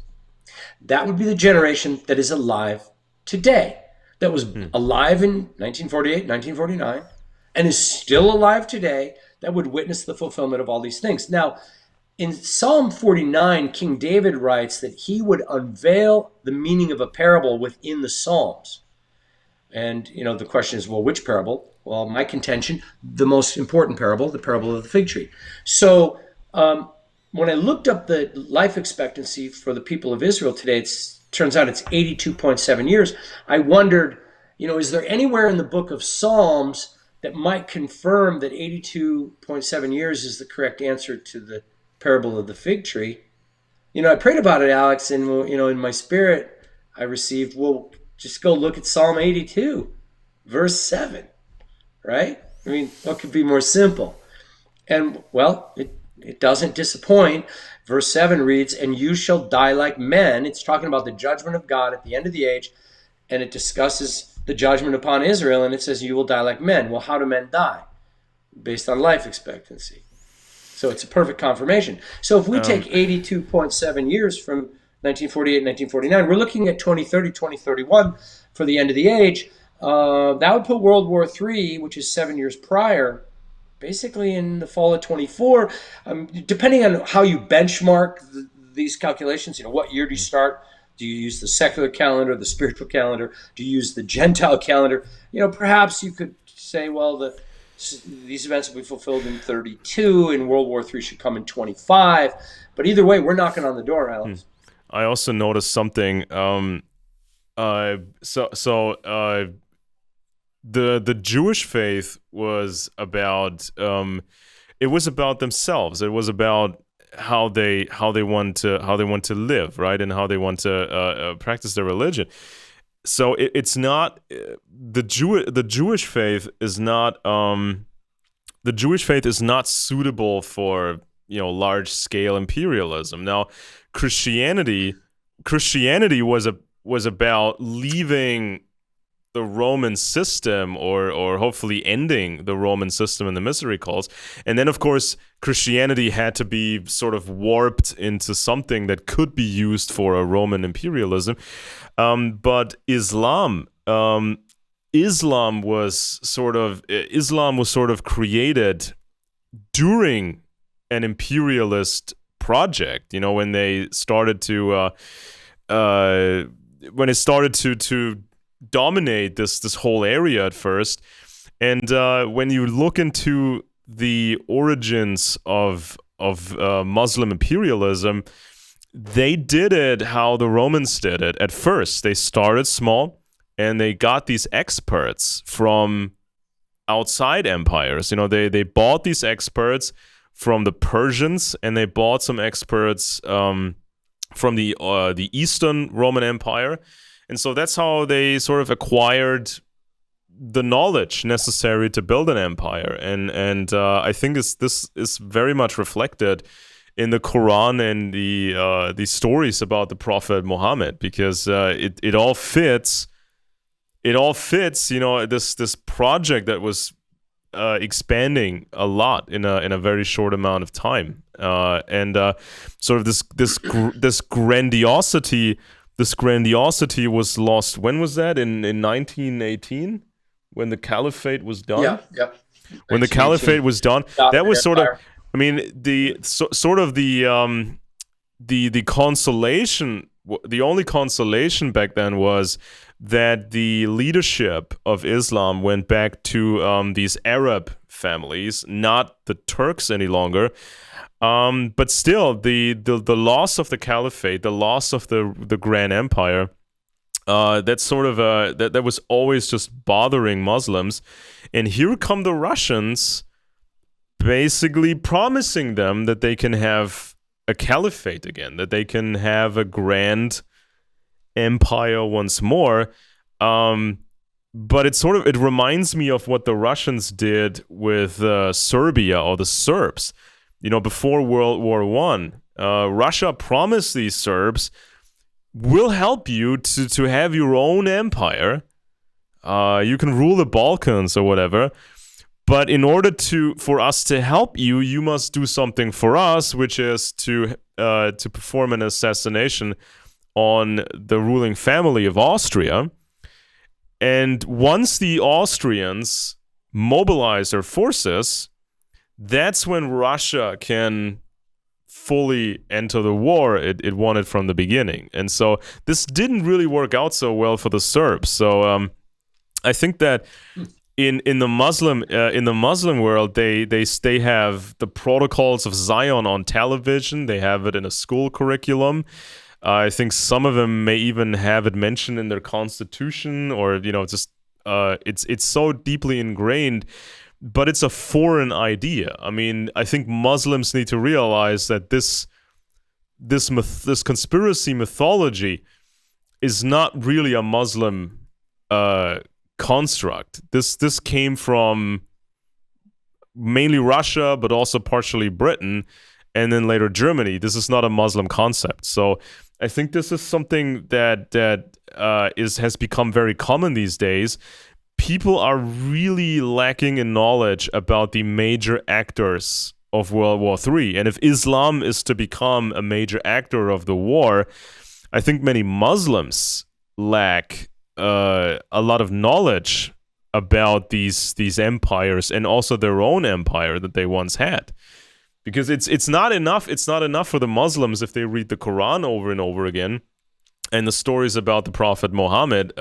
B: That would be the generation that is alive today, that was alive in 1948, 1949, and is still alive today, that would witness the fulfillment of all these things. Now, in Psalm 49, King David writes that he would unveil the meaning of a parable within the Psalms. And, the question is, well, which parable? Well, my contention, the most important parable, the parable of the fig tree. So when I looked up the life expectancy for the people of Israel today, turns out it's 82.7 years. I wondered, is there anywhere in the book of Psalms that might confirm that 82.7 years is the correct answer to the parable of the fig tree? I prayed about it, Alex, and, in my spirit, I received, well, just go look at Psalm 82, verse 7, right? I mean, what could be more simple? And, well, it doesn't disappoint. Verse 7 reads, and you shall die like men. It's talking about the judgment of God at the end of the age, and it discusses the judgment upon Israel, and it says you will die like men. Well, how do men die? Based on life expectancy. So it's a perfect confirmation. So if we take 82.7 years from 1948, 1949, we're looking at 2030, 2031 for the end of the age. That would put World War III, which is 7 years prior, basically in the fall of 24. Depending on how you benchmark these calculations, what year do you start? Do you use the secular calendar, the spiritual calendar? Do you use the Gentile calendar? Perhaps you could say, well, these events will be fulfilled in 32, and World War III should come in 25. But either way, we're knocking on the door, Alex.
A: I also noticed something. The Jewish faith was about it was about themselves. It was about how they want to live, right, and how they want to practice their religion. So it's not the Jewish faith is not suitable for large scale imperialism. Now, Christianity was about leaving the Roman system or hopefully ending the Roman system in the mystery cults. And then, of course, Christianity had to be sort of warped into something that could be used for a Roman imperialism. But Islam was sort of created during an imperialist project, when they started to started to dominate this whole area at first. And when you look into the origins of Muslim imperialism, they did it how the Romans did it. At first, they started small, and they got these experts from outside empires. They bought these experts from the Persians, and they bought some experts from the Eastern Roman Empire. And so that's how they sort of acquired the knowledge necessary to build an empire. And I think this is very much reflected in the Quran and the stories about the Prophet Muhammad, because it all fits. It all fits, this project that was expanding a lot in a very short amount of time, and sort of this grandiosity. This grandiosity was lost. When was that? In 1918, when the caliphate was done.
B: Yeah.
A: When the caliphate was done, that was sort of. I mean, the consolation. The only consolation back then was that the leadership of Islam went back to these Arab families, not the Turks any longer. But still, the loss of the caliphate, the loss of the Grand Empire, that's sort of that was always just bothering Muslims. And here come the Russians, basically promising them that they can have a caliphate again, that they can have a grand empire once more. But it reminds me of what the Russians did with Serbia, or the Serbs. Before World War I, Russia promised these Serbs, we'll help you to have your own empire. You can rule the Balkans or whatever. But in order for us to help you, you must do something for us, which is to perform an assassination on the ruling family of Austria. And once the Austrians mobilize their forces, that's when Russia can fully enter the war it wanted from the beginning. And so this didn't really work out so well for the Serbs. So I think that in the Muslim world, they have the protocols of Zion on television. They have it in a school curriculum. I think some of them may even have it mentioned in their constitution, or just it's so deeply ingrained. But it's a foreign idea. I mean, I think Muslims need to realize that this conspiracy mythology is not really a Muslim construct. This came from mainly Russia, but also partially Britain, and then later Germany. This is not a Muslim concept. So I think this is something that has become very common these days. People are really lacking in knowledge about the major actors of World War III. And if Islam is to become a major actor of the war, I think many Muslims lack a lot of knowledge about these empires, and also their own empire that they once had. Because it's not enough. It's not enough for the Muslims if they read the Quran over and over again and the stories about the Prophet Muhammad.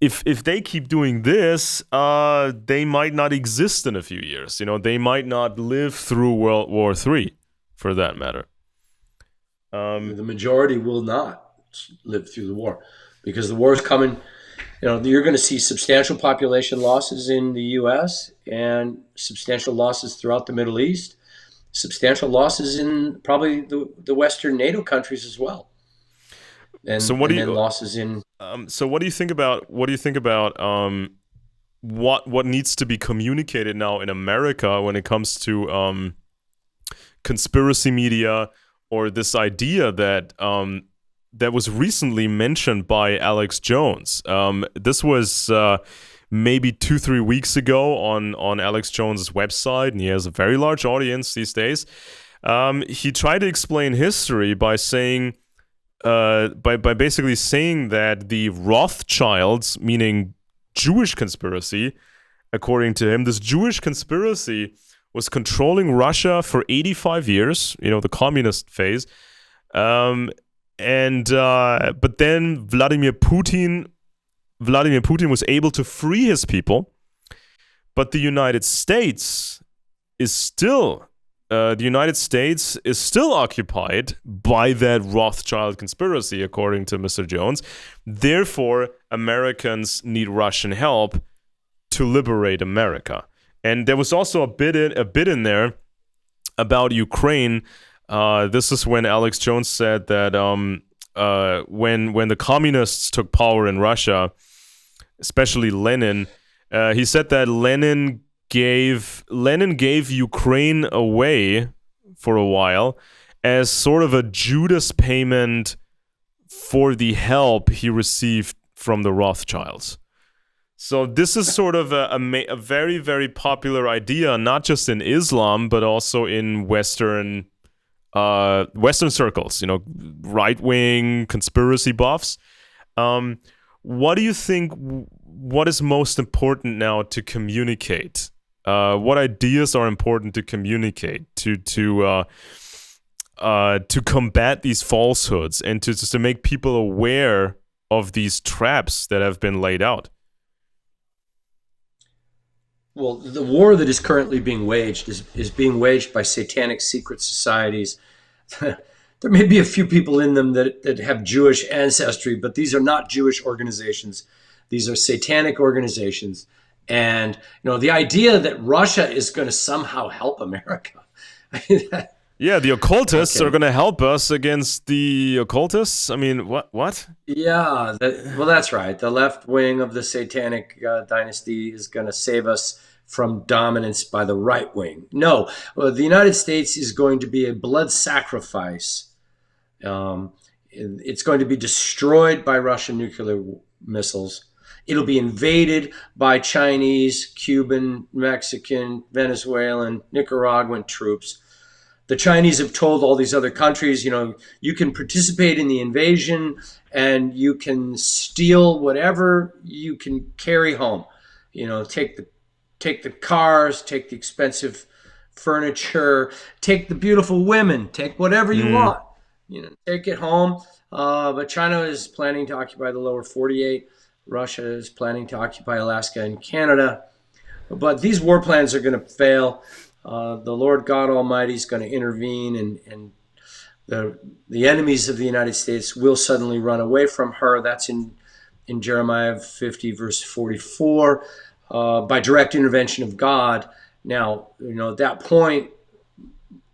A: If they keep doing this, they might not exist in a few years. They might not live through World War III, for that matter.
B: The majority will not live through the war, because the war is coming. You're going to see substantial population losses in the U.S. and substantial losses throughout the Middle East, substantial losses in probably the Western NATO countries as well. And
A: so what
B: losses in.
A: So what do you think about what needs to be communicated now in America when it comes to conspiracy media, or this idea that that was recently mentioned by Alex Jones? This was maybe 2-3 weeks ago on Alex Jones's website, and he has a very large audience these days. He tried to explain history by saying. By basically saying that the Rothschilds, meaning Jewish conspiracy, according to him, this Jewish conspiracy was controlling Russia for 85 years, the communist phase. And but then Vladimir Putin was able to free his people, but the United States is still occupied by that Rothschild conspiracy, according to Mr. Jones. Therefore, Americans need Russian help to liberate America. And there was also a bit in there about Ukraine. This is when Alex Jones said that when the communists took power in Russia, especially Lenin, he said that Lenin gave Ukraine away for a while as sort of a Judas payment for the help he received from the Rothschilds. So this is sort of a very, very popular idea, not just in Islam, but also in Western circles, right-wing conspiracy buffs. What do you think, what is most important now to communicate? What ideas are important to communicate to combat these falsehoods and to make people aware of these traps that have been laid out?
B: Well, the war that is currently being waged is being waged by satanic secret societies. There may be a few people in them that have Jewish ancestry, but these are not Jewish organizations. These are satanic organizations. And, the idea that Russia is going to somehow help America.
A: Yeah, the occultists are going to help us against the occultists. I mean, what?
B: Yeah, well, that's right. The left wing of the satanic dynasty is going to save us from dominance by the right wing. No, the United States is going to be a blood sacrifice. It's going to be destroyed by Russian nuclear missiles. It'll be invaded by Chinese, Cuban, Mexican, Venezuelan, Nicaraguan troops. The Chinese have told all these other countries, you can participate in the invasion and you can steal whatever you can carry home. Take the cars, take the expensive furniture, take the beautiful women, take whatever you want. Take it home. But China is planning to occupy the lower 48. Russia is planning to occupy Alaska and Canada. But these war plans are going to fail. The Lord God Almighty is going to intervene, and the enemies of the United States will suddenly run away from her. That's in Jeremiah 50, verse 44, by direct intervention of God. Now, at that point,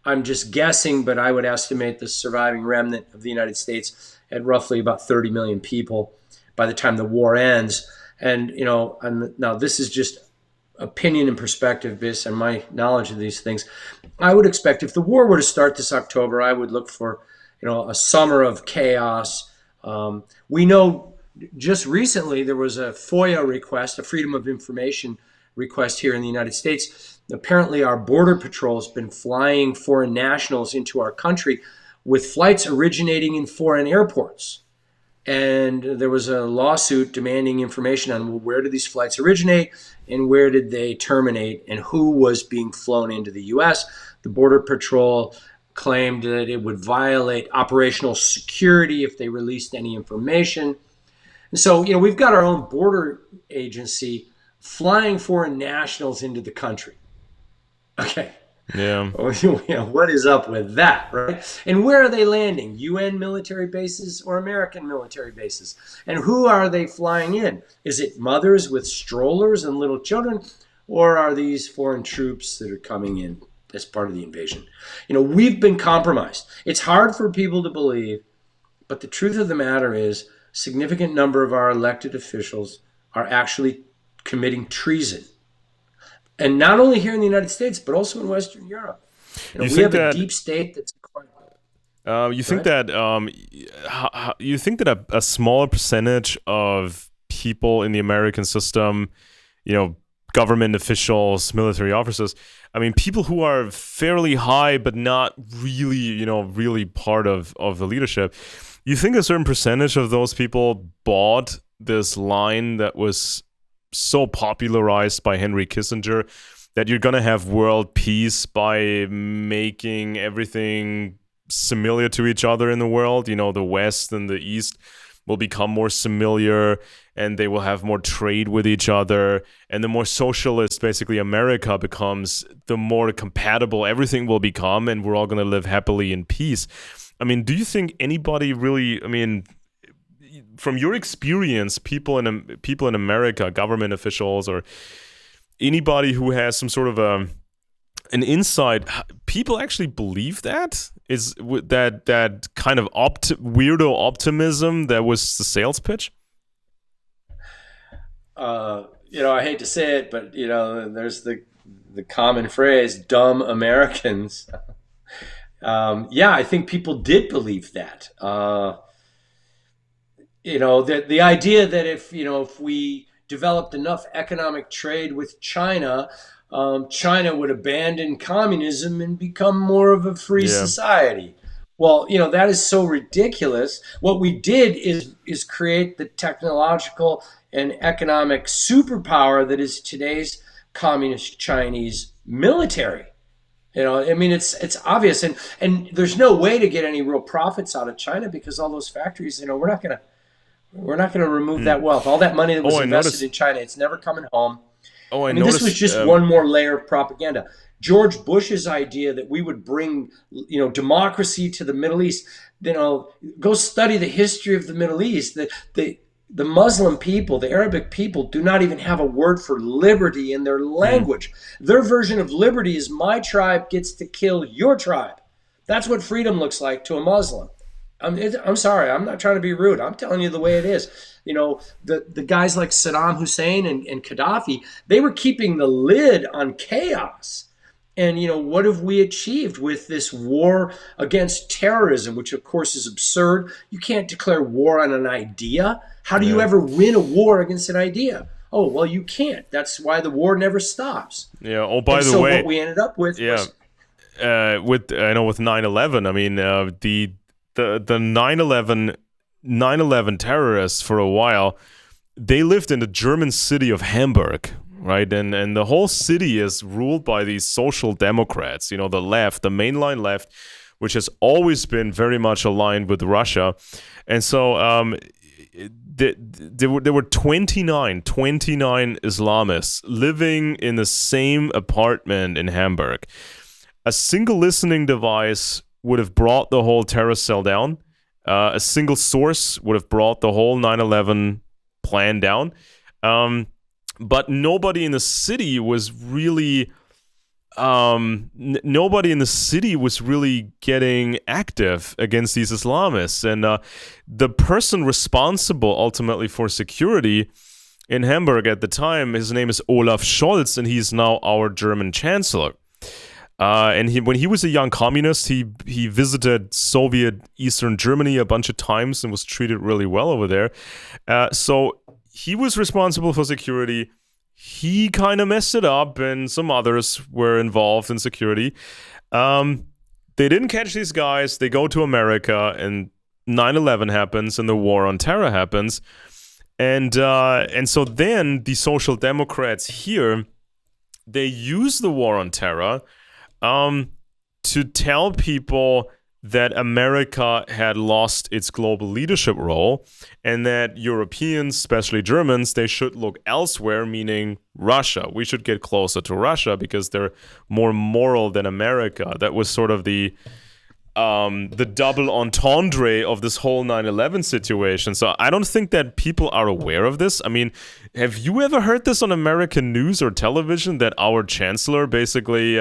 B: I'm just guessing, but I would estimate the surviving remnant of the United States at roughly about 30 million people by the time the war ends. And, now this is just opinion and perspective based on my knowledge of these things. I would expect if the war were to start this October, I would look for, a summer of chaos. We know just recently there was a FOIA request, a Freedom of Information request here in the United States. Apparently our Border Patrol has been flying foreign nationals into our country with flights originating in foreign airports. And there was a lawsuit demanding information on where did these flights originate and where did they terminate and who was being flown into the U.S. The Border Patrol claimed that it would violate operational security if they released any information. And so, we've got our own border agency flying foreign nationals into the country. Okay.
A: Yeah.
B: What is up with that, right? And where are they landing? UN military bases or American military bases? And who are they flying in? Is it mothers with strollers and little children? Or are these foreign troops that are coming in as part of the invasion? We've been compromised. It's hard for people to believe, but the truth of the matter is a significant number of our elected officials are actually committing treason. And not only here in the United States, but also in Western Europe. We have a deep state that's quite.
A: You think that a smaller percentage of people in the American system, government officials, military officers, people who are fairly high but not really, really part of the leadership, you think a certain percentage of those people bought this line that was so popularized by Henry Kissinger, that you're going to have world peace by making everything similar to each other in the world. You know, the West and the East will become more similar, and they will have more trade with each other. And the more socialist, basically, America becomes, the more compatible everything will become, and we're all going to live happily in peace. I mean, do you think anybody really, I mean, from your experience, people in America, government officials, or anybody who has some sort of an insight, people actually believe that? Is that kind of weirdo optimism that was the sales pitch?
B: I hate to say it, but there's the common phrase, "dumb Americans." Yeah, I think people did believe that. The idea that if we developed enough economic trade with China, China would abandon communism and become more of a free
A: Yeah.
B: society. Well, that is so ridiculous. What we did is create the technological and economic superpower that is today's communist Chinese military. I mean, it's obvious, and there's no way to get any real profits out of China because all those factories, we're not gonna remove that wealth. All that money that was invested in China, it's never coming home.
A: Oh,
B: I mean, this was just one more layer of propaganda. George Bush's idea that we would bring, democracy to the Middle East. Go study the history of the Middle East. The Muslim people, the Arabic people, do not even have a word for liberty in their language. Their version of liberty is my tribe gets to kill your tribe. That's what freedom looks like to a Muslim. I'm sorry, I'm not trying to be rude. I'm telling you the way it is. The guys like Saddam Hussein and Gaddafi, they were keeping the lid on chaos. And, what have we achieved with this war against terrorism, which, of course, is absurd? You can't declare war on an idea. How do you ever win a war against an idea? Oh, well, you can't. That's why the war never stops.
A: Yeah. Oh, by the
B: so
A: way,
B: what we ended up with was...
A: with 9/11, I mean, the 9/11 terrorists for a while, they lived in the German city of Hamburg, right? And the whole city is ruled by these social democrats, the left, the mainline left, which has always been very much aligned with Russia. And so there were 29 Islamists living in the same apartment in Hamburg. A single listening device would have brought the whole terror cell down. A single source would have brought the whole 9/11 plan down. But nobody in the city was really getting active against these Islamists. And the person responsible ultimately for security in Hamburg at the time, his name is Olaf Scholz, and he's now our German chancellor. And when he was a young communist, he visited Soviet Eastern Germany a bunch of times and was treated really well over there. So he was responsible for security. He kind of messed it up, and some others were involved in security. They didn't catch these guys. They go to America, and 9/11 happens, and the war on terror happens. And so then the social democrats here, they use the war on terror to tell people that America had lost its global leadership role, and that Europeans, especially Germans, they should look elsewhere, meaning Russia. We should get closer to Russia because they're more moral than America. That was sort of the double entendre of this whole 9/11 situation. So I don't think that people are aware of this. I mean, have you ever heard this on American news or television, that our chancellor basically...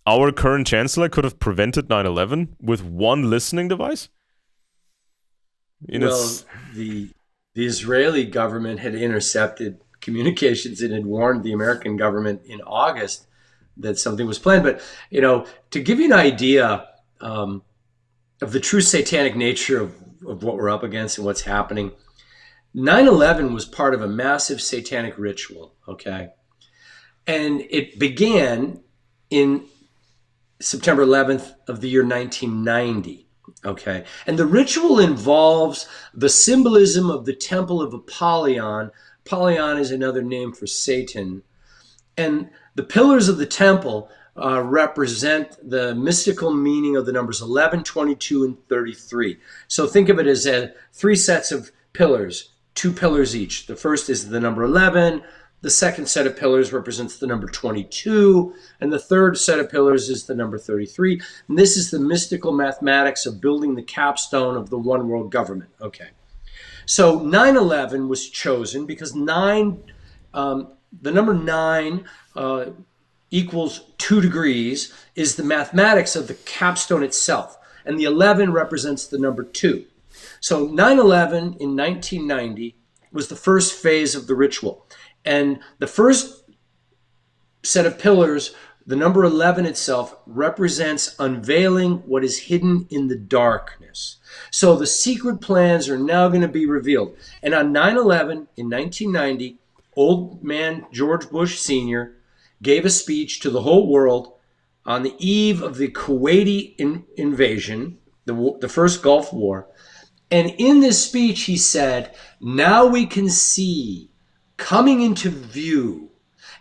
A: our current chancellor could have prevented 9/11 with one listening device?
B: The Israeli government had intercepted communications and had warned the American government in August that something was planned. But, to give you an idea of the true satanic nature of what we're up against and what's happening, 9/11 was part of a massive satanic ritual, okay? And it began in September 11th of the year 1990, okay? And the ritual involves the symbolism of the Temple of Apollyon. Apollyon is another name for Satan. And the pillars of the temple represent the mystical meaning of the numbers 11, 22, and 33. So think of it as three sets of pillars, two pillars each. The first is the number 11. The second set of pillars represents the number 22. And the third set of pillars is the number 33. And this is the mystical mathematics of building the capstone of the one world government. Okay. So 9/11 was chosen because the number 9 equals 2 degrees is the mathematics of the capstone itself. And the 11 represents the number 2. So 9/11 in 1990 was the first phase of the ritual. And the first set of pillars, the number 11 itself, represents unveiling what is hidden in the darkness. So the secret plans are now going to be revealed. And on 9/11 in 1990, old man George Bush Sr. gave a speech to the whole world on the eve of the Kuwaiti invasion, the first Gulf War. And in this speech, he said, now we can see coming into view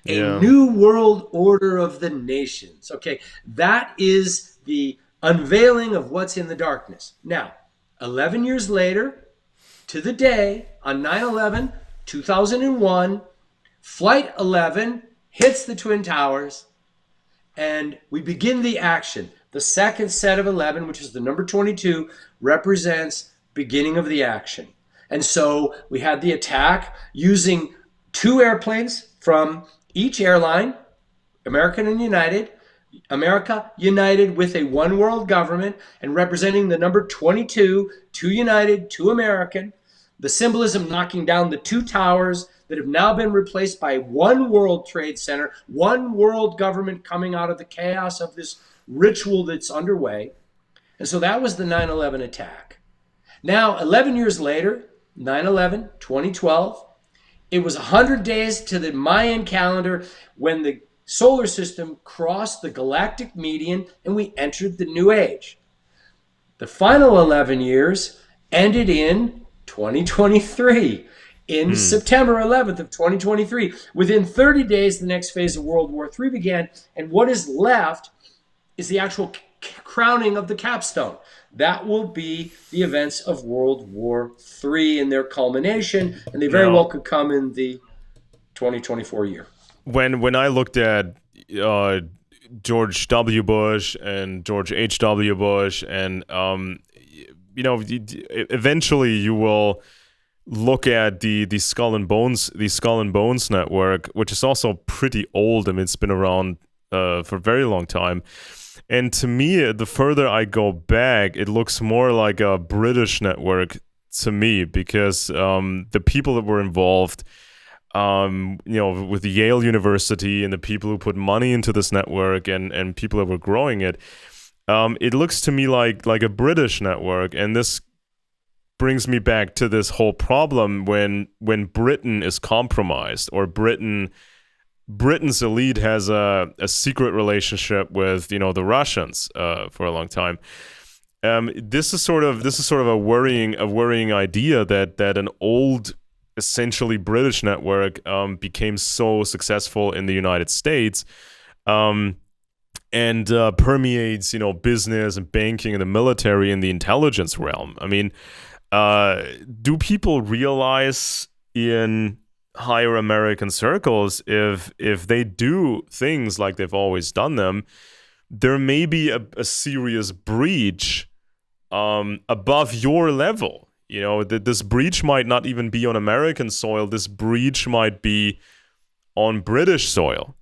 B: a new world order of the nations. Okay, that is the unveiling of what's in the darkness. Now, 11 years later, to the day, on 9/11, 2001, Flight 11 hits the Twin Towers, and we begin the action. The second set of 11, which is the number 22, represents beginning of the action. And so we had the attack using 2 airplanes from each airline, American and United, America united with a one world government and representing the number 22, 2 United, 2 American, the symbolism knocking down the 2 towers that have now been replaced by one World Trade Center, one world government coming out of the chaos of this ritual that's underway. And so that was the 9/11 attack. Now, 11 years later, 9/11, 2012, it was 100 days to the Mayan calendar when the solar system crossed the galactic median and we entered the new age. The final 11 years ended in 2023, in September 11th of 2023. Within 30 days, the next phase of World War III began, and what is left is the actual crowning of the capstone. That will be the events of World War III in their culmination, and they very well could come in the 2024 year.
A: When I looked at George W. Bush and George H.W. Bush, and eventually you will look at the Skull and Bones network, which is also pretty old. I mean, it's been around for a very long time. And to me, the further I go back, it looks more like a British network to me, because the people that were involved, with the Yale University and the people who put money into this network and people that were growing it, it looks to me like a British network. And this brings me back to this whole problem when Britain is compromised, or Britain's elite has a secret relationship with the Russians for a long time. This is sort of a worrying idea that an old, essentially British network became so successful in the United States, and permeates business and banking and the military and the intelligence realm. I mean, do people realize in higher American circles, if they do things like they've always done them, there may be a serious breach above your level. This breach might not even be on American soil. This breach might be on British soil.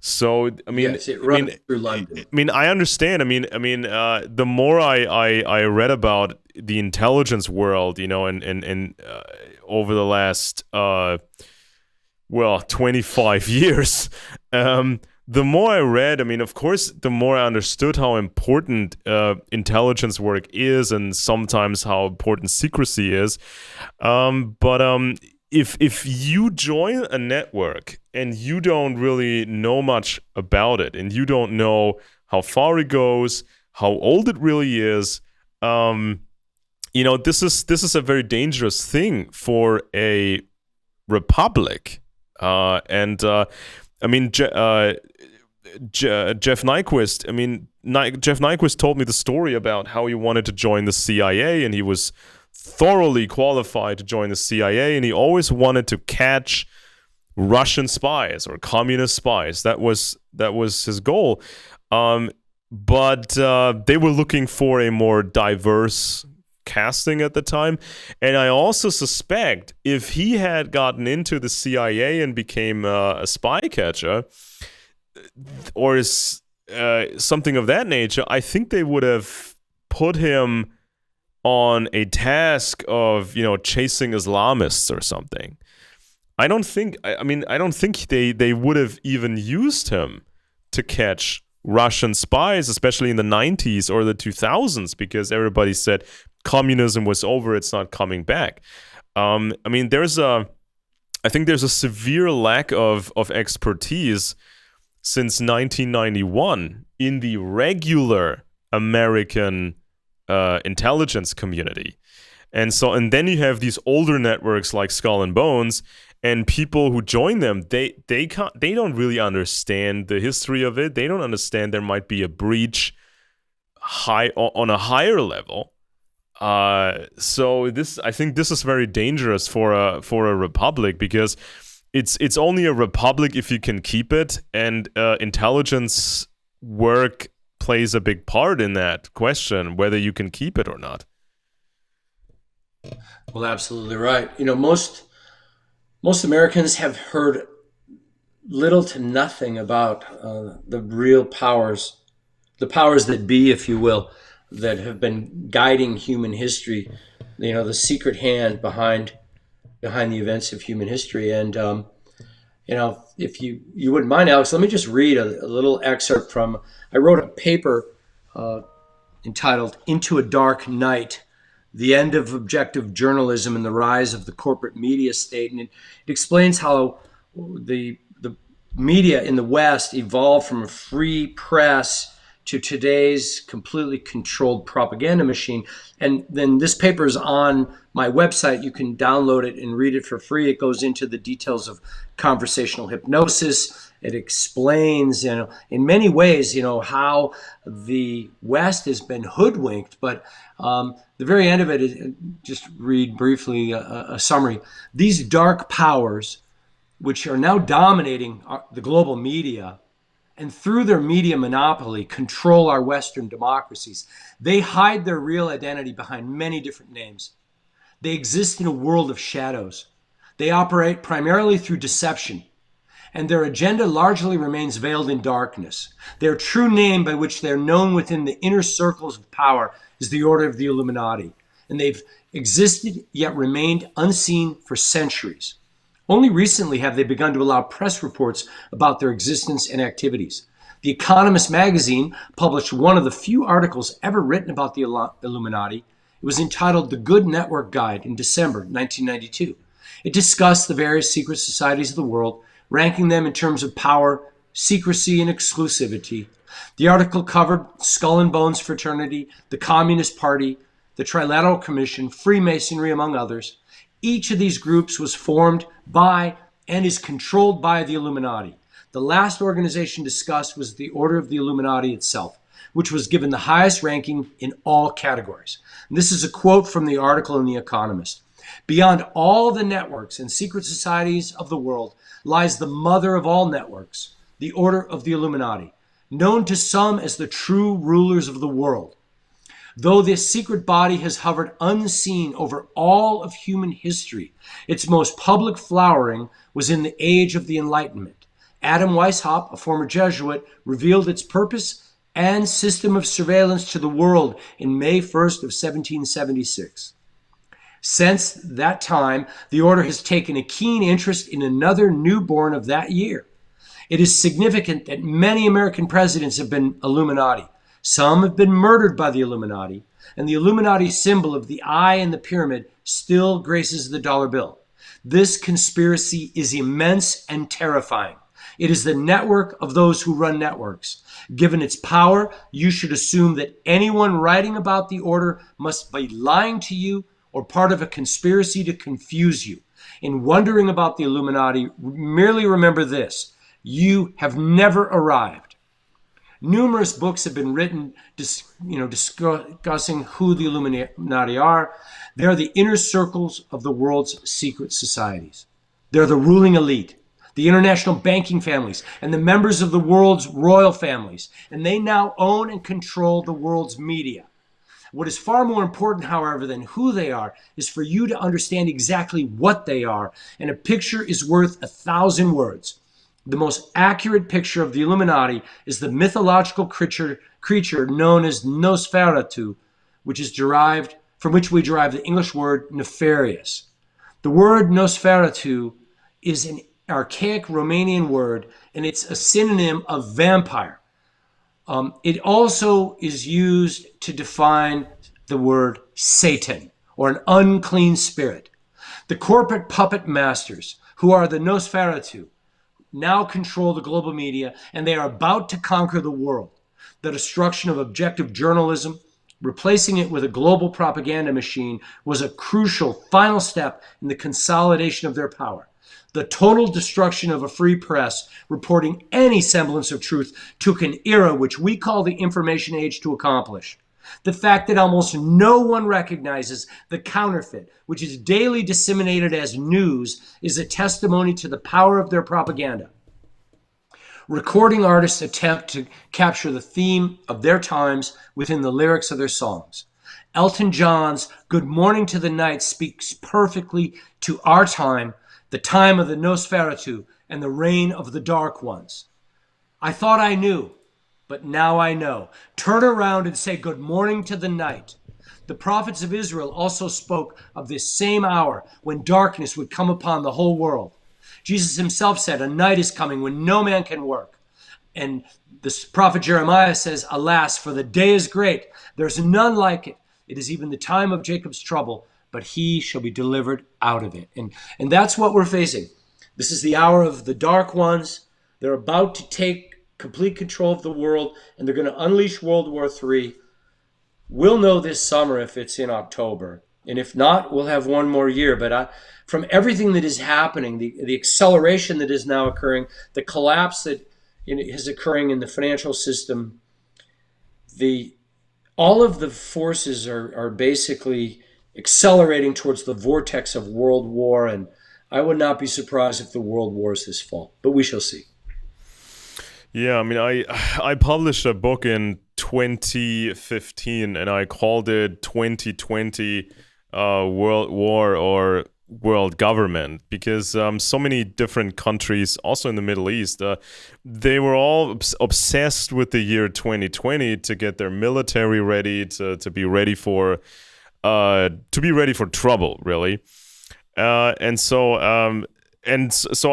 A: So I mean,
B: yes, it runs through London.
A: I mean, I understand. I mean, the more I read about the intelligence world, and over the last 25 years, the more I read, I mean, of course, the more I understood how important intelligence work is, and sometimes how important secrecy is. But if you join a network and you don't really know much about it, and you don't know how far it goes, how old it really is, this is a very dangerous thing for a republic. I mean, Jeff Nyquist. I mean, Jeff Nyquist told me the story about how he wanted to join the CIA, and he was thoroughly qualified to join the CIA, and he always wanted to catch Russian spies or communist spies. That was his goal. But they were looking for a more diverse casting at the time, and I also suspect if he had gotten into the CIA and became a spy catcher or is something of that nature, I think they would have put him on a task of, chasing Islamists or something. I don't think they would have even used him to catch Russian spies, especially in the 90s or the 2000s, because everybody said communism was over, it's not coming back. I think there's a severe lack of expertise since 1991 in the regular American intelligence community. And then you have these older networks like Skull and Bones, and people who join them, they don't really understand the history of it. They don't understand there might be a breach on a higher level. So I think this is very dangerous for a republic, because it's only a republic if you can keep it, and intelligence work plays a big part in that question, whether you can keep it or not.
B: Well, absolutely right. Most Americans have heard little to nothing about the real powers, the powers that be, if you will, that have been guiding human history. The secret hand behind the events of human history. And if you wouldn't mind, Alex, let me just read a little excerpt from. I wrote a paper entitled "Into a Dark Night: The End of Objective Journalism and the Rise of the Corporate Media State," and it explains how the media in the West evolved from a free press to today's completely controlled propaganda machine. And then this paper is on my website. You can download it and read it for free. It goes into the details of conversational hypnosis. It explains, in many ways, how the West has been hoodwinked. But the very end of it is, just read briefly a summary. These dark powers, which are now dominating the global media, and through their media monopoly control our Western democracies, they hide their real identity behind many different names. They exist in a world of shadows. They operate primarily through deception, and their agenda largely remains veiled in darkness. Their true name, by which they're known within the inner circles of power, is the Order of the Illuminati, and they've existed yet remained unseen for centuries. Only recently have they begun to allow press reports about their existence and activities. The Economist magazine published one of the few articles ever written about the Illuminati. It was entitled "The Good Network Guide" in December 1992. It discussed the various secret societies of the world, ranking them in terms of power, secrecy, and exclusivity. The article covered Skull and Bones Fraternity, the Communist Party, the Trilateral Commission, Freemasonry, among others. Each of these groups was formed by and is controlled by the Illuminati. The last organization discussed was the Order of the Illuminati itself, which was given the highest ranking in all categories. And this is a quote from the article in The Economist. "Beyond all the networks and secret societies of the world lies the mother of all networks, the Order of the Illuminati, known to some as the true rulers of the world. Though this secret body has hovered unseen over all of human history, its most public flowering was in the age of the Enlightenment. Adam Weishaupt, a former Jesuit, revealed its purpose and system of surveillance to the world in May 1st of 1776. Since that time, the order has taken a keen interest in another newborn of that year. It is significant that many American presidents have been Illuminati. Some have been murdered by the Illuminati, and the Illuminati symbol of the eye in the pyramid still graces the dollar bill. This conspiracy is immense and terrifying. It is the network of those who run networks. Given its power, you should assume that anyone writing about the order must be lying to you or part of a conspiracy to confuse you. In wondering about the Illuminati, merely remember this: you have never arrived. Numerous books have been written, discussing who the Illuminati are. They're the inner circles of the world's secret societies. They're the ruling elite, the international banking families, and the members of the world's royal families. And they now own and control the world's media. What is far more important, however, than who they are is for you to understand exactly what they are. And a picture is worth 1,000 words. The most accurate picture of the Illuminati is the mythological creature known as Nosferatu, from which we derive the English word nefarious. The word Nosferatu is an archaic Romanian word, and it's a synonym of vampire. It also is used to define the word Satan, or an unclean spirit. The corporate puppet masters, who are the Nosferatu, now control the global media, and they are about to conquer the world. The destruction of objective journalism, replacing it with a global propaganda machine, was a crucial final step in the consolidation of their power. The total destruction of a free press reporting any semblance of truth took an era which we call the information age to accomplish. The fact that almost no one recognizes the counterfeit, which is daily disseminated as news, is a testimony to the power of their propaganda. Recording artists attempt to capture the theme of their times within the lyrics of their songs. Elton John's Good Morning to the Night speaks perfectly to our time, the time of the Nosferatu and the reign of the Dark Ones. I thought I knew, but now I know. Turn around and say good morning to the night. The prophets of Israel also spoke of this same hour when darkness would come upon the whole world. Jesus himself said, a night is coming when no man can work. And the prophet Jeremiah says, alas, for the day is great. There's none like it. It is even the time of Jacob's trouble, but he shall be delivered out of it. And that's what we're facing. This is the hour of the dark ones. They're about to take complete control of the world, and they're going to unleash World War III. We'll know this summer if it's in October. And if not, we'll have one more year. But from everything that is happening, the acceleration that is now occurring, the collapse that is occurring in the financial system, all of the forces are basically accelerating towards the vortex of world war, and I would not be surprised if the world wars this fall, but we shall see.
A: Yeah, I mean, I published a book in 2015, and I called it 2020 World War or World Government, because so many different countries, also in the Middle East, they were all obsessed with the year 2020 to get their military ready, to be ready for trouble, really. And so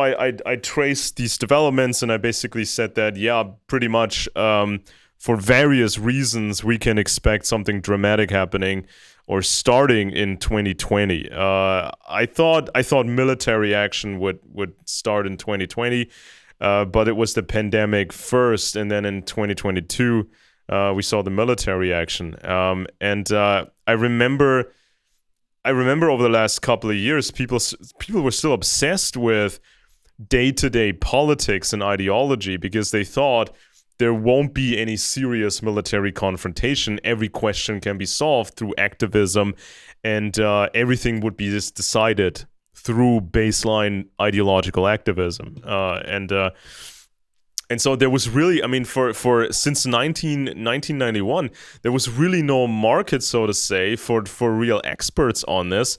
A: I traced these developments, and I basically said that, yeah, pretty much for various reasons, we can expect something dramatic happening or starting in 2020. I thought military action would start in 2020, but it was the pandemic first, and then in 2022, we saw the military action. And I remember over the last couple of years, people were still obsessed with day-to-day politics and ideology because they thought there won't be any serious military confrontation. Every question can be solved through activism, and everything would be just decided through baseline ideological activism. And so there was really, I mean, for since 1991, there was really no market, so to say, for real experts on this,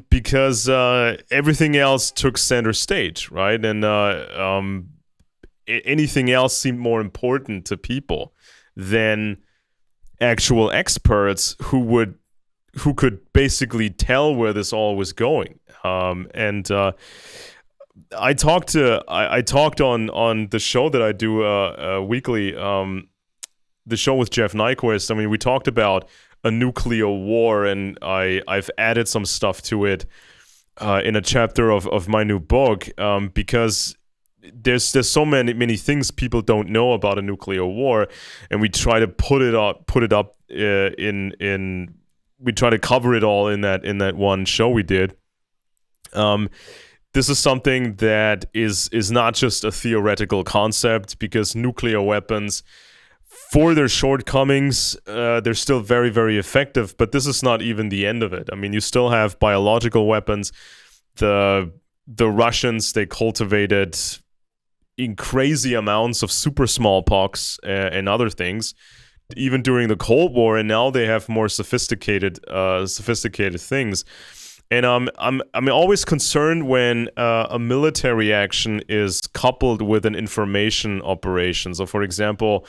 A: because everything else took center stage, right? And anything else seemed more important to people than actual experts who could basically tell where this all was going. I talked on the show that I do weekly, the show with Jeff Nyquist. I mean, we talked about a nuclear war, and I've added some stuff to it in a chapter of my new book, because there's so many things people don't know about a nuclear war, and we try to put it up we try to cover it all in that one show we did. this is something that is not just a theoretical concept, because nuclear weapons, for their shortcomings, they're still very, very effective, but this is not even the end of it. I mean, you still have biological weapons. The Russians, they cultivated in crazy amounts of super smallpox and other things, even during the Cold War, and now they have more sophisticated things. And I'm always concerned when a military action is coupled with an information operation. So, for example,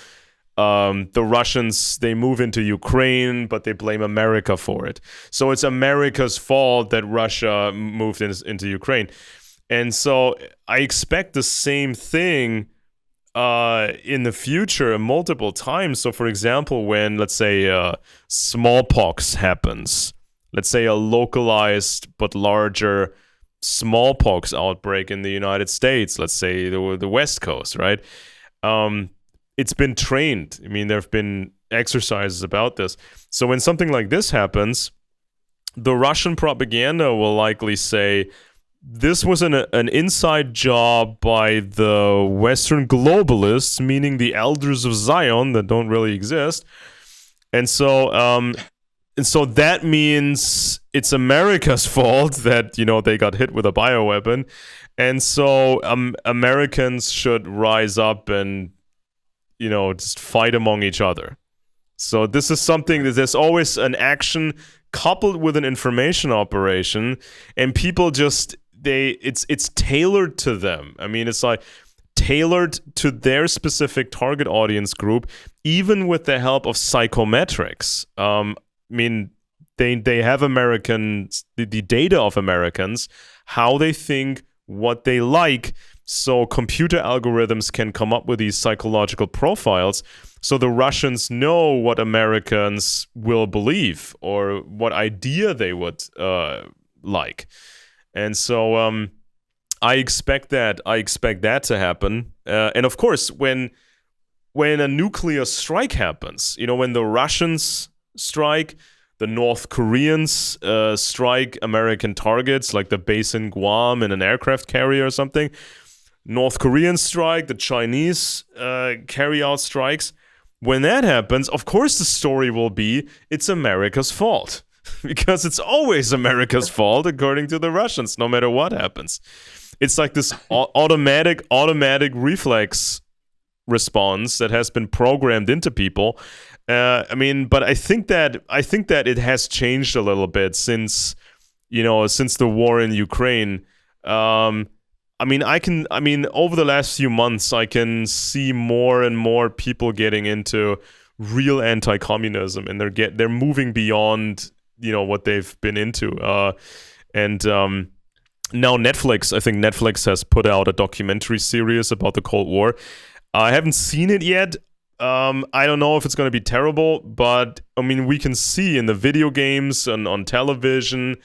A: the Russians, they move into Ukraine, but they blame America for it. So it's America's fault that Russia moved into Ukraine. And so I expect the same thing in the future multiple times. So, for example, when, let's say, smallpox happens, let's say a localized but larger smallpox outbreak in the United States, let's say the West Coast, right? It's been trained. I mean, there have been exercises about this. So when something like this happens, the Russian propaganda will likely say, this was an inside job by the Western globalists, meaning the elders of Zion that don't really exist. And so that means it's America's fault that, they got hit with a bioweapon. And so Americans should rise up and, just fight among each other. So this is something that there's always an action coupled with an information operation, and people just, it's tailored to them. I mean, it's like tailored to their specific target audience group, even with the help of psychometrics. I mean, they have Americans, the data of Americans, how they think, what they like, so computer algorithms can come up with these psychological profiles, so the Russians know what Americans will believe or what idea they would like. And so I expect that to happen. And of course, when a nuclear strike happens, when the Russians strike, the North Koreans strike American targets, like the base in Guam in an aircraft carrier or something. North Koreans strike, the Chinese carry out strikes. When that happens, of course the story will be, it's America's fault. Because it's always America's fault, according to the Russians, no matter what happens. It's like this automatic reflex response that has been programmed into people. But I think that it has changed a little bit since the war in Ukraine. Over the last few months, I can see more and more people getting into real anti-communism, and they're moving beyond what they've been into. Now Netflix, I think Netflix has put out a documentary series about the Cold War. I haven't seen it yet. I don't know if it's going to be terrible, but we can see in the video games and on television,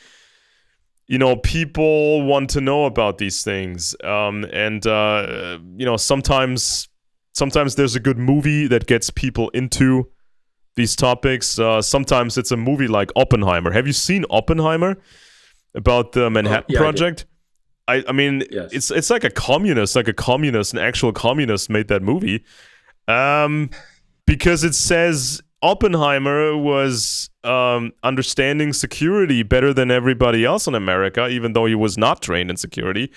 A: people want to know about these things. Sometimes there's a good movie that gets people into these topics. Sometimes it's a movie like Oppenheimer. Have you seen Oppenheimer? About the Manhattan Project? Yes. It's like an actual communist made that movie. Because it says Oppenheimer was understanding security better than everybody else in America, even though he was not trained in security.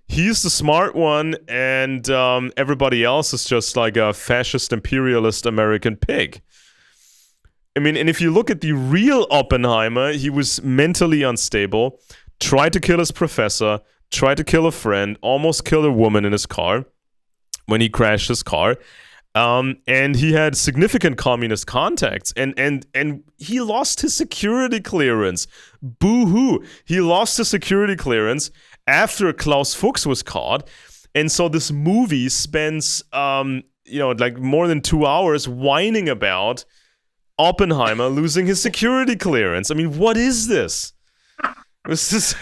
A: He's the smart one, and everybody else is just like a fascist, imperialist American pig. And if you look at the real Oppenheimer, he was mentally unstable, tried to kill his professor, tried to kill a friend, almost killed a woman in his car when he crashed his car. And he had significant communist contacts, and he lost his security clearance. Boo-hoo. He lost his security clearance after Klaus Fuchs was caught. And so this movie spends, like more than 2 hours whining about Oppenheimer losing his security clearance. What is this?
B: It's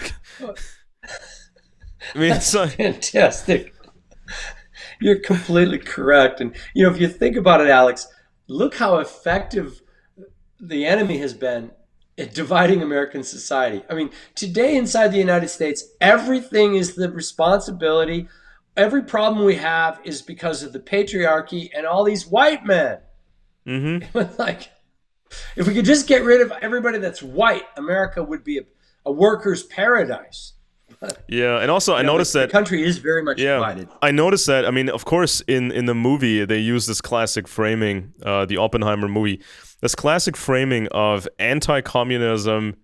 B: like fantastic. You're completely correct. And, if you think about it, Alex, look how effective the enemy has been dividing American society. I mean, today inside the United States, everything is the responsibility. Every problem we have is because of the patriarchy and all these white men.
A: Mm-hmm.
B: Like, if we could just get rid of everybody that's white, America would be a worker's paradise.
A: Yeah, and also I noticed
B: the
A: that
B: country is very much divided.
A: I noticed that. I mean, of course, in the movie they use this classic framing, the Oppenheimer movie, this classic framing of anti-communism.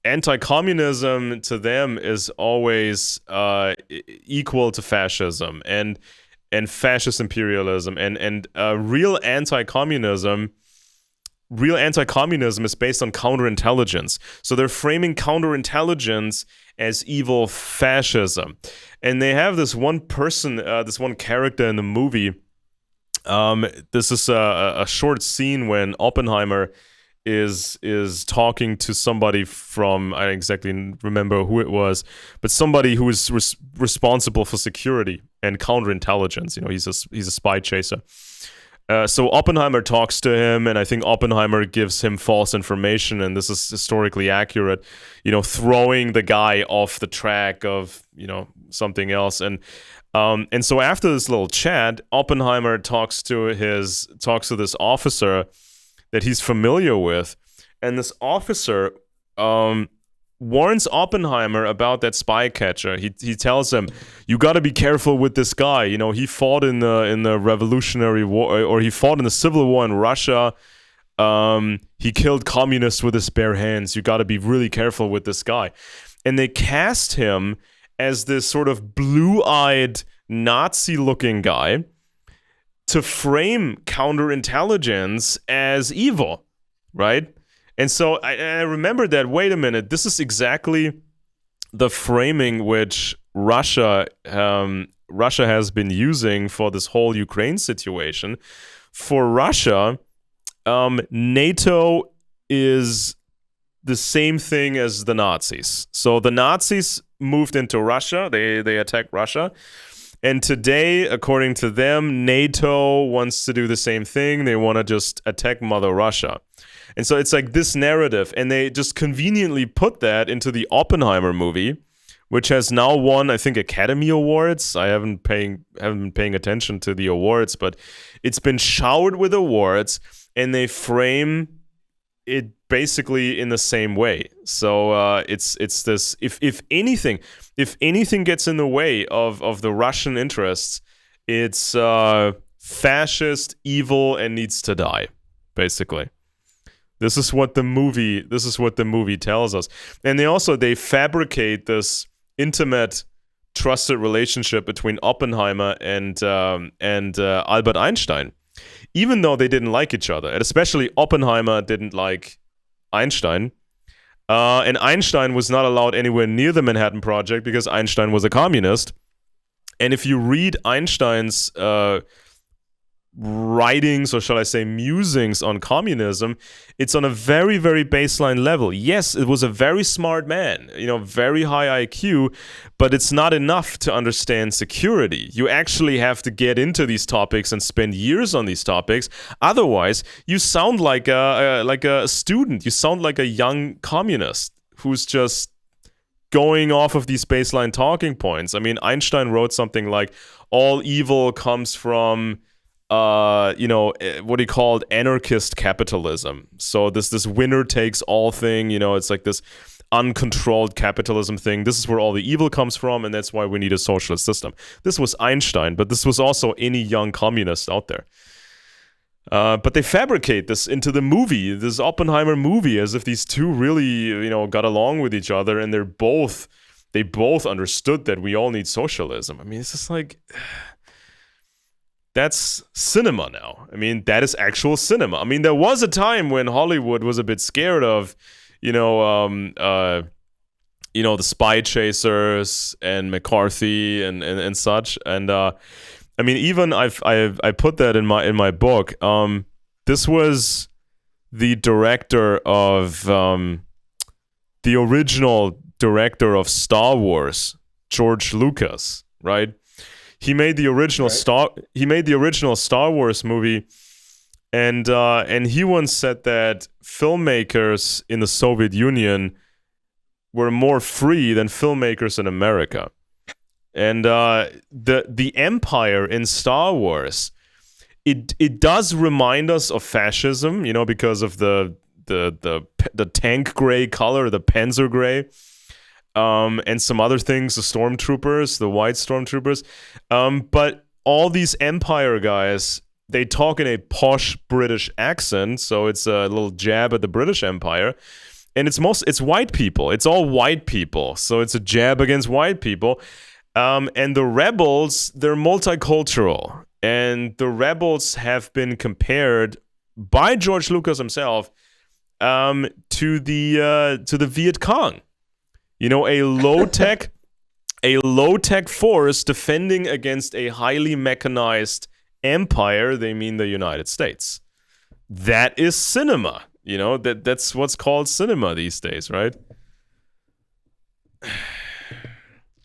A: Anti-communism to them is always equal to fascism and fascist imperialism, and real anti-communism is based on counterintelligence. So they're framing counterintelligence as evil fascism. And they have this one person, this one character in the movie. This is a short scene when Oppenheimer is talking to somebody from, I don't exactly remember who it was, but somebody who is responsible for security and counterintelligence. You know, he's a spy chaser. So Oppenheimer talks to him, and I think Oppenheimer gives him false information, and this is historically accurate, you know, throwing the guy off the track of, you know, something else. And so after this little chat, Oppenheimer talks to this officer that he's familiar with, and this officer warns Oppenheimer about that spy catcher. He tells him, "You got to be careful with this guy. You know, he fought in the Revolutionary War, or he fought in the Civil War in Russia. He killed communists with his bare hands. You got to be really careful with this guy." And they cast him as this sort of blue-eyed Nazi-looking guy to frame counterintelligence as evil, right? And so I remember that, wait a minute, this is exactly the framing which Russia has been using for this whole Ukraine situation. For Russia, NATO is the same thing as the Nazis. So the Nazis moved into Russia, they attacked Russia. And today, according to them, NATO wants to do the same thing. They want to just attack Mother Russia. And so it's like this narrative, and they just conveniently put that into the Oppenheimer movie, which has now won, I think, Academy Awards. I haven't been paying attention to the awards, but it's been showered with awards, and they frame it basically in the same way. So it's this, if anything gets in the way of the Russian interests, it's fascist, evil, and needs to die, basically. This is what the movie tells us. And they fabricate this intimate, trusted relationship between Oppenheimer and Albert Einstein, even though they didn't like each other. And especially Oppenheimer didn't like Einstein. And Einstein was not allowed anywhere near the Manhattan Project because Einstein was a communist. And if you read Einstein's writings, or shall I say musings on communism, it's on a very, very baseline level. Yes, it was a very smart man, you know, very high IQ, but it's not enough to understand security. You actually have to get into these topics and spend years on these topics. Otherwise, you sound like a student. You sound like a young communist who's just going off of these baseline talking points. I mean, Einstein wrote something like, all evil comes from what he called anarchist capitalism. So this winner takes all thing, you know, it's like this uncontrolled capitalism thing. This is where all the evil comes from, and that's why we need a socialist system. This was Einstein, but this was also any young communist out there. But they fabricate this into the movie, this Oppenheimer movie, as if these two really, you know, got along with each other, and they both understood that we all need socialism. I mean, it's just like, that's cinema now. I mean, that is actual cinema. I mean, there was a time when Hollywood was a bit scared of, the spy chasers and McCarthy and such. And I mean, even I put that in my book. This was the director of the original director of Star Wars, George Lucas, right? He made the original Star Wars movie, And he once said that filmmakers in the Soviet Union were more free than filmmakers in America. And the Empire in Star Wars, it does remind us of fascism, because of the tank gray color, the Panzer gray, and some other things, the stormtroopers, the white stormtroopers. But all these Empire guys, they talk in a posh British accent, so it's a little jab at the British Empire. And it's white people. It's all white people, so it's a jab against white people. And the rebels, they're multicultural. And the rebels have been compared by George Lucas himself to the Viet Cong. A low-tech force defending against a highly mechanized empire. They mean the United States. That is cinema. That's what's called cinema these days, right?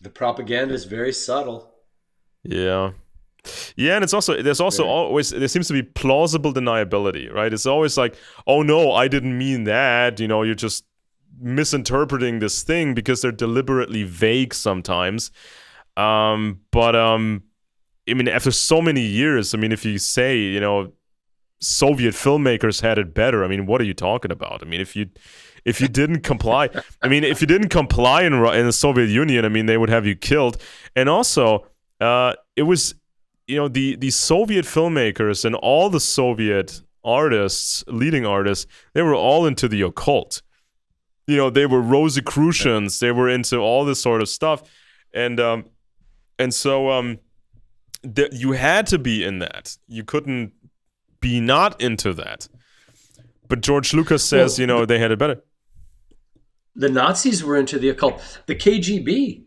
B: The propaganda is very subtle.
A: Yeah, and there's also always, there seems to be plausible deniability, right? It's always like, oh no, I didn't mean that. You're just misinterpreting this thing, because they're deliberately vague sometimes. But after so many years, if you say, Soviet filmmakers had it better, what are you talking about? If you didn't comply, if you didn't comply in the Soviet Union, they would have you killed. And also, it was, the Soviet filmmakers and all the Soviet artists, leading artists, they were all into the occult. They were Rosicrucians. They were into all this sort of stuff, and so you had to be in that. You couldn't be not into that. But George Lucas says, they had it better.
B: The Nazis were into the occult. The KGB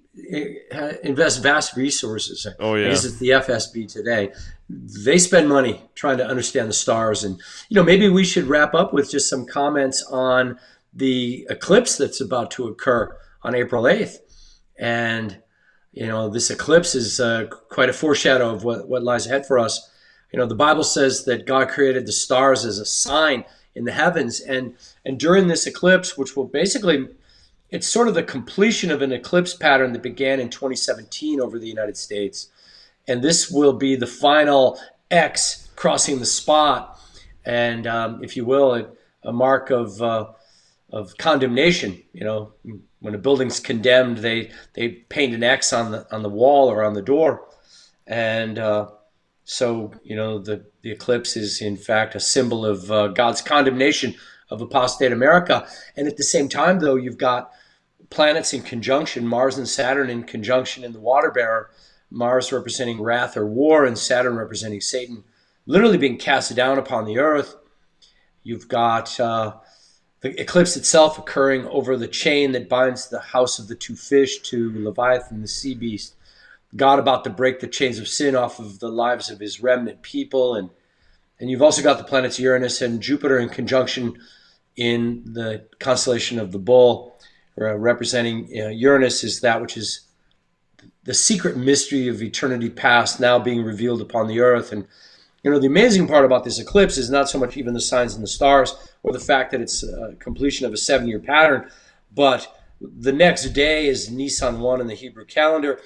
B: invests vast resources.
A: Oh, yeah.
B: I guess it's the FSB today. They spend money trying to understand the stars. And, maybe we should wrap up with just some comments on the eclipse that's about to occur on April 8th. And, this eclipse is quite a foreshadow of what lies ahead for us. The Bible says that God created the stars as a sign in the heavens. And during this eclipse, which will basically, it's sort of the completion of an eclipse pattern that began in 2017 over the United States. And this will be the final X crossing the spot. And if you will, a mark of condemnation. When a building's condemned, they paint an X on the wall or on the door. And so, the eclipse is, in fact, a symbol of God's condemnation of apostate America. And at the same time, though, you've got planets in conjunction, Mars and Saturn in conjunction in the water bearer, Mars representing wrath or war, and Saturn representing Satan, literally being cast down upon the earth. You've got the eclipse itself occurring over the chain that binds the house of the two fish to Leviathan, the sea beast. God about to break the chains of sin off of the lives of his remnant people. And you've also got the planets Uranus and Jupiter in conjunction in the constellation of the Bull, representing Uranus is that which is the secret mystery of eternity past now being revealed upon the earth. And, the amazing part about this eclipse is not so much even the signs and the stars or the fact that it's a completion of a 7-year pattern, but the next day is Nisan 1 in the Hebrew calendar.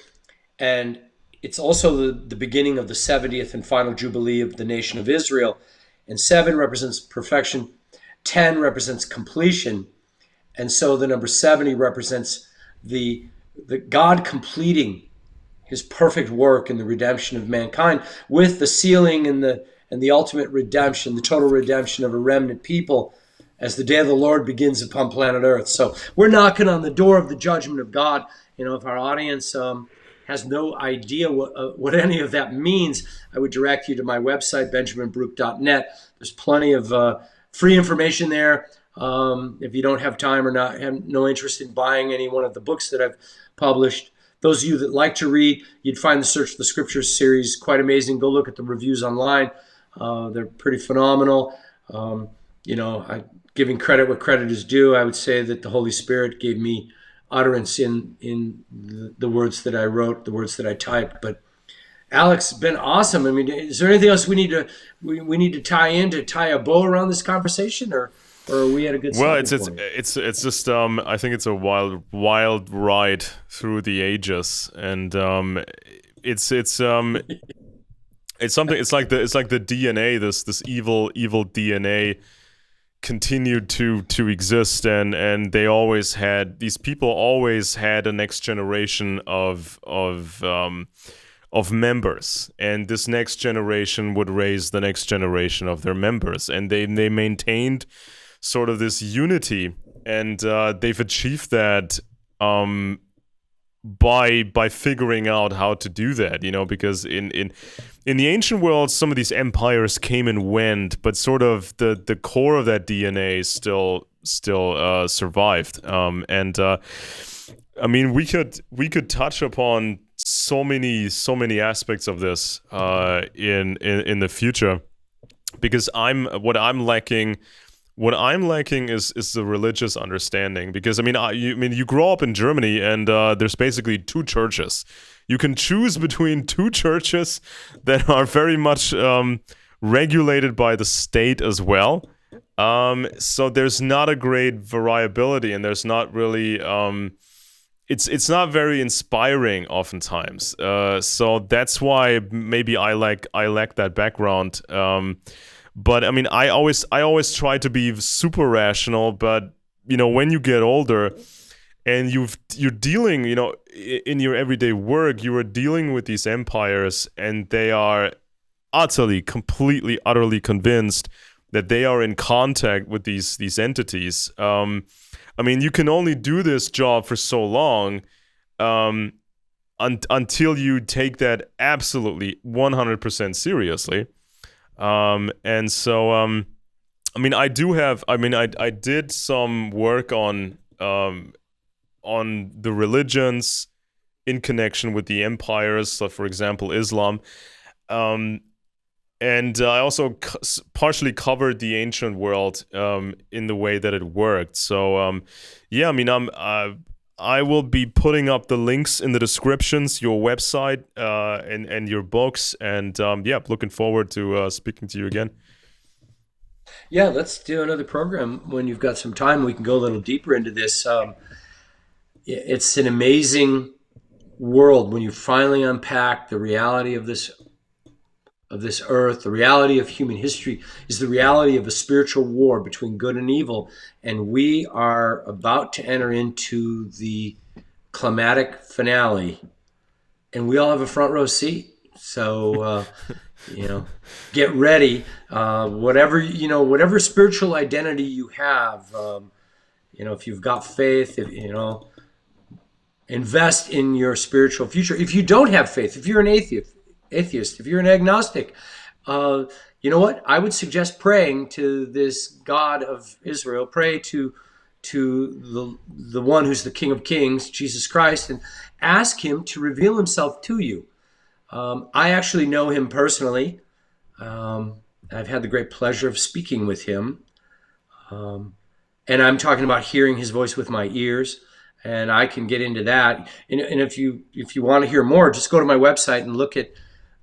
B: And it's also the beginning of the 70th and final Jubilee of the nation of Israel. And 7 represents perfection. 10 represents completion. And so the number 70 represents the God completing his perfect work in the redemption of mankind, with the sealing and the ultimate redemption, the total redemption of a remnant people as the day of the Lord begins upon planet Earth. So we're knocking on the door of the judgment of God. If our audience has no idea what any of that means, I would direct you to my website, benjaminbaruch.net. There's plenty of free information there. If you don't have time or have no interest in buying any one of the books that I've published, those of you that like to read, you'd find the Search the Scriptures series quite amazing. Go look at the reviews online. They're pretty phenomenal. Giving credit where credit is due, I would say that the Holy Spirit gave me utterance in the words that I wrote, the words that I typed. But Alex, been awesome. I mean, is there anything else we need to tie a bow around this conversation, or are we at a good
A: Well,
B: stopping
A: it's
B: point?
A: it's just I think it's a wild ride through the ages, and it's it's um it's something. It's like the DNA, this evil DNA continued to exist, and they always had, these people always had a next generation of members, and this next generation would raise the next generation of their members, and they maintained sort of this unity, and they've achieved that by figuring out how to do that, because in the ancient world, some of these empires came and went, but sort of the core of that DNA still survived. And I mean, we could touch upon so many aspects of this in the future, because what I'm lacking is the religious understanding. Because I mean, you grow up in Germany, and there's basically two churches. You can choose between two churches that are very much regulated by the state as well. So there's not a great variability, and there's not really it's not very inspiring oftentimes. So that's why maybe I lack that background. But I mean, I always try to be super rational. But when you get older, and you're dealing, in your everyday work, you are dealing with these empires, and they are completely, utterly convinced that they are in contact with these entities. I mean, you can only do this job for so long, until you take that absolutely 100% seriously. And so, I mean, I did some work on the religions in connection with the empires, so for example, Islam. And I also partially covered the ancient world in the way that it worked. So, yeah, I mean, I will be putting up the links in the descriptions, your website, and your books. And yeah, looking forward to speaking to you again.
B: Yeah, let's do another program when you've got some time. We can go a little deeper into this. It's an amazing world when you finally unpack the reality of this earth. The reality of human history is the reality of a spiritual war between good and evil, and we are about to enter into the climatic finale, and we all have a front row seat. So get ready. Whatever spiritual identity you have, if you've got faith, invest in your spiritual future. If you don't have faith, if you're an atheist, if you're an agnostic, you know what? I would suggest praying to this God of Israel. Pray to the one who's the King of Kings, Jesus Christ, and ask him to reveal himself to you. I actually know him personally. I've had the great pleasure of speaking with him. And I'm talking about hearing his voice with my ears. And I can get into that. And if you want to hear more, just go to my website and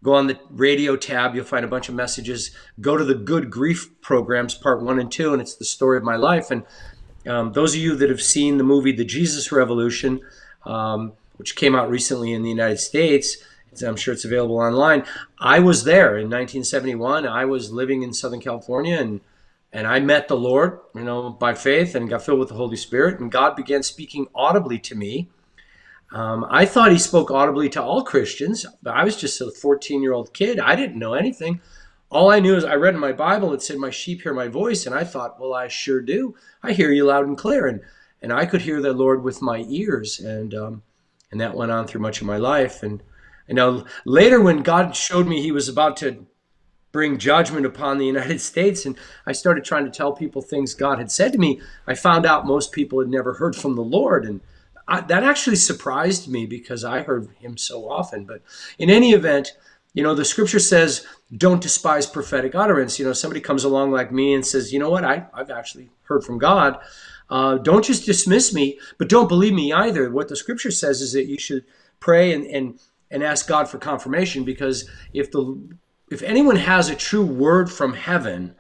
B: go on the radio tab. You'll find a bunch of messages. Go to the Good Grief programs, part 1 and 2, and it's the story of my life. And those of you that have seen the movie The Jesus Revolution, which came out recently in the United States, I'm sure it's available online. I was there in 1971. I was living in Southern California, and I met the Lord, by faith, and got filled with the Holy Spirit, and God began speaking audibly to me. I thought he spoke audibly to all Christians, but I was just a 14-year-old kid. I didn't know anything. All I knew is I read in my Bible, it said, "My sheep hear my voice," and I thought, well, I sure do. I hear you loud and clear, and I could hear the Lord with my ears, and that went on through much of my life. And later, when God showed me he was about to bring judgment upon the United States, and I started trying to tell people things God had said to me, I found out most people had never heard from the Lord, and that actually surprised me because I heard him so often. But in any event, the scripture says, don't despise prophetic utterance. Somebody comes along like me and says, you know what, I've actually heard from God. Don't just dismiss me, but don't believe me either. What the scripture says is that you should pray and and ask God for confirmation, because if anyone has a true word from heaven,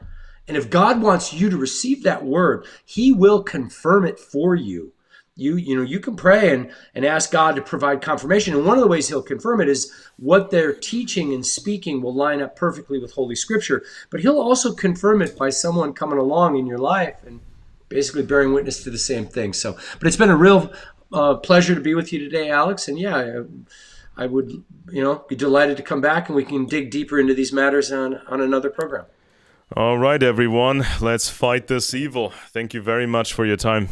B: and if God wants you to receive that word, he will confirm it for you. You can pray and ask God to provide confirmation. And one of the ways he'll confirm it is what they're teaching and speaking will line up perfectly with Holy Scripture. But he'll also confirm it by someone coming along in your life and basically bearing witness to the same thing. But it's been a real pleasure to be with you today, Alex. And yeah, I would be delighted to come back and we can dig deeper into these matters on another program.
A: All right, everyone, let's fight this evil. Thank you very much for your time.